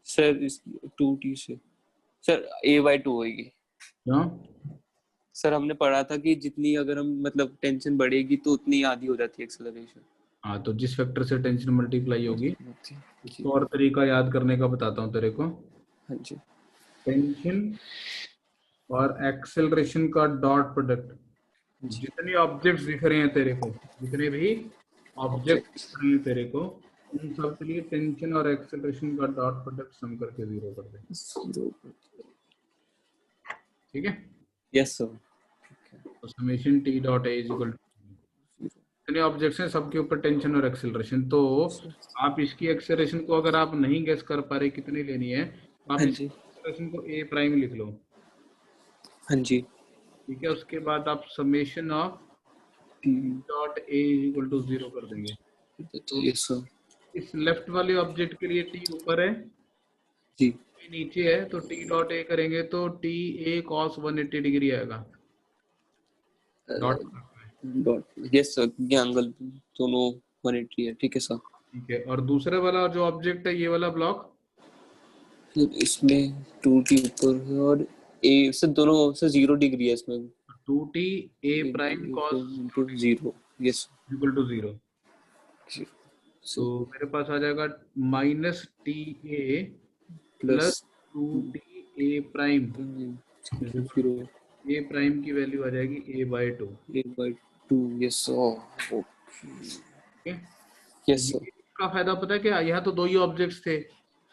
सर 2t से सर a/2 होगी। क्यों सर हमने पढ़ा था कि जितनी अगर हम मतलब टेंशन बढ़ेगी तो उतनी आधी हो जाती है एक्सेलरेशन। हाँ, तो जिस फैक्टर से टेंशन मल्टीप्लाई होगी तो और तरीका याद करने का बताता हूँ तेरे को। हाँ जी, टेंशन और एक्सेलरेशन का डॉट प्रोडक्ट, जितने ऑब्जेक्ट्स दिख रहे हैं तेरे को, जितने भी ऑब्जेक्ट दिख रहे हैं तेरे को, उन सब के लिए टेंशन और एक्सेलरेशन का डॉट प्रोडक्ट सम करके 0 कर दे। ठीक है? Yes sir. तो summation t dot a is equal to जितने ऑब्जेक्ट्स हैं सबके ऊपर टेंशन और एक्सेलरेशन। तो आप इसकी एक्सेलरेशन को अगर आप नहीं गेस कर पा रहे कितनी लेनी है, आप इसकी एक्सेलरेशन को a प्राइम लिख लो। हाँ जी, ठीक है, उसके बाद आप summation of P dot A equal to 0 कर देंगे। yes sir इस लेफ्ट वाले ऑब्जेक्ट के लिए टी ऊपर है, जी टी नीचे है, तो टी डॉट ए करेंगे तो टी ए cos 180 डिग्री आएगा। डॉट डॉट yes sir ये एंगल दोनों 180 है ठीक है सर। ठीक है। और दूसरे वाला जो ऑब्जेक्ट है ये वाला ब्लॉक, फिर इसमें 2t ऊपर है और a से दोनों से 0 डिग्री है इसमें 2t a prime cos 0 yes equal to 0। sir तो मेरे पास आ जाएगा minus t a plus 2t a prime, a prime की वैल्यू आ जाएगी a/2। a/2 yes sir ठीक है। yes sir का फायदा पता है क्या, यहाँ तो दो ही ऑब्जेक्ट्स थे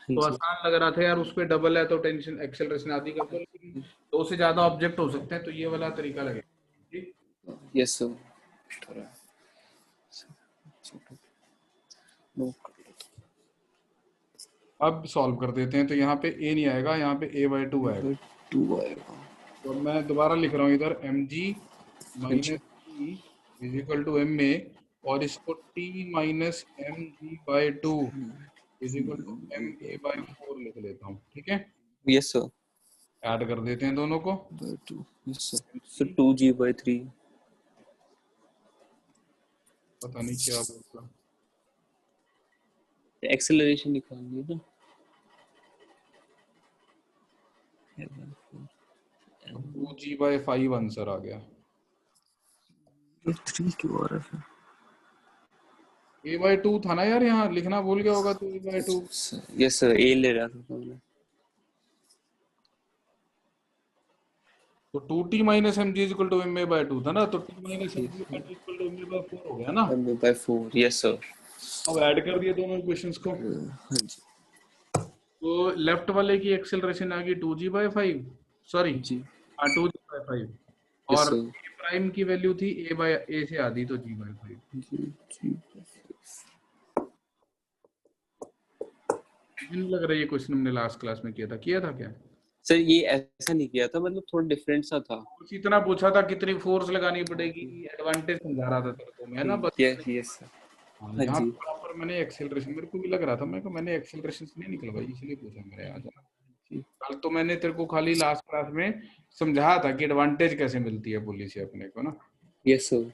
तो आसान लग रहा था यार, उस पे डबल है तो टेंशन एक्सेलरेशन आदि का, तो लेकिन दो से ज्यादा ऑब्जेक्ट हो सकते हैं तो ये वाला तरीका लगेगा। ठीक, yes sir अब सॉल्व कर देते हैं। तो यहाँ पे a नहीं आएगा, यहाँ पे a/2 आएगा। 2 आएगा तो मैं दोबारा लिख रहा हूँ इधर mg minus t is equal to ma, और इसको t minus mg/2 is equal to ma/4 लिख लेता हूँ। ठीक है, yes sir ऐड कर देते हैं दोनों को। 2 yes sir so 2g/3 पता नहीं क्या बोलता, एक्सेलरेशन निकालनी है ना 2g/5 आंसर आ गया। 3 क्यों आ रहा है a/2 था ना यार, यहाँ लिखना भूल गया होगा तो a/2। यस सर ए ले रहा था मैंने तो 2t minus mg equal to ma/2 था ना, तो t minus mg equal to ma/4 हो गया ना। ma/4 यस सर अब ऐड कर दिए दोनों इक्वेशंस को। हाँ जी तो लेफ्ट वाले की एक्सेलरेशन आ गई 2g/5, सॉरी जी 2g/5, Yes, और sir. a प्राइम की वैल्यू थी a से आधी तो g/5। जी मुझे लग रहा है ये क्वेश्चन हमने लास्ट क्लास में किया था क्या? सर ये ऐसा नहीं किया था मतलब थोड़ा डिफरेंट सा था कुछ इतना पूछा था कितनी फोर्स लगानी पड़ेगी, एडवांटेज समझा रहा था तेरे को मैं ना, बस यस सर हाँ यहाँ जी प्रॉपर मैंने एक्सेलरेशन, मेरे को भी लग रहा था, मैंने एक्सेलरेशन से नहीं निकलवाई इसलिए पूछा मेरे आज। कल तो मैंने तेरे को खाली लास्ट क्लास में समझाया था कि एडवांटेज कैसे मिलती है पुलिस से अपने को ना। यस सर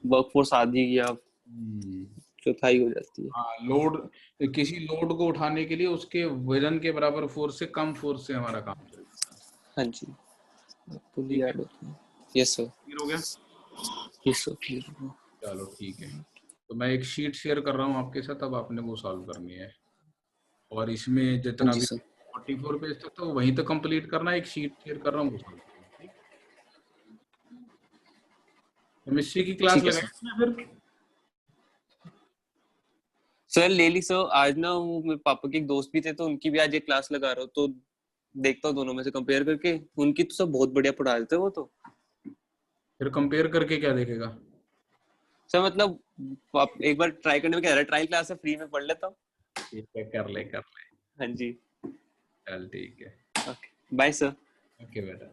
वर्कफोर्स आधी या चौथाई हो जाती है। हाँ, लोड, किसी लोड को उठाने के लिए उसके वजन के बराबर फोर्स से कम फोर्स से हमारा काम चलता है। हाँ जी पुली ऐड होती है। यस सर क्लियर हो गया? यस सर क्लियर हो चलो ठीक है, तो मैं एक शीट शेयर कर रहा हूँ आपके साथ, अब आपने वो सॉल्व करनी है, और इसमें जितना जी भी सर 44 पेज तक तो वहीं तक कंप्लीट करना है। एक शीट शेयर कर रहा हूँ वो सॉल्व करना है। केमिस्ट्री की क्लास ठीक है लगाएंगे फिर? सर ले ली सर आज ना वो मेरे पापा के एक दोस्त भी थे तो उनकी भी आज ये क्लास लगा रहा हूँ तो देखता हूँ दोनों में से कंपेयर करके, उनकी तो सब बहुत बढ़िया पढ़ा देते वो तो। फिर कंपेयर करके क्या देखेगा? सर मतलब आप एक बार ट्राई करने में क्या है, ट्रायल क्लास है फ्री में पढ़ लेता हूँ। ठीक है, कर ले। हाँ जी चल ठीक है, ओके बाय सर। ओके बेटा।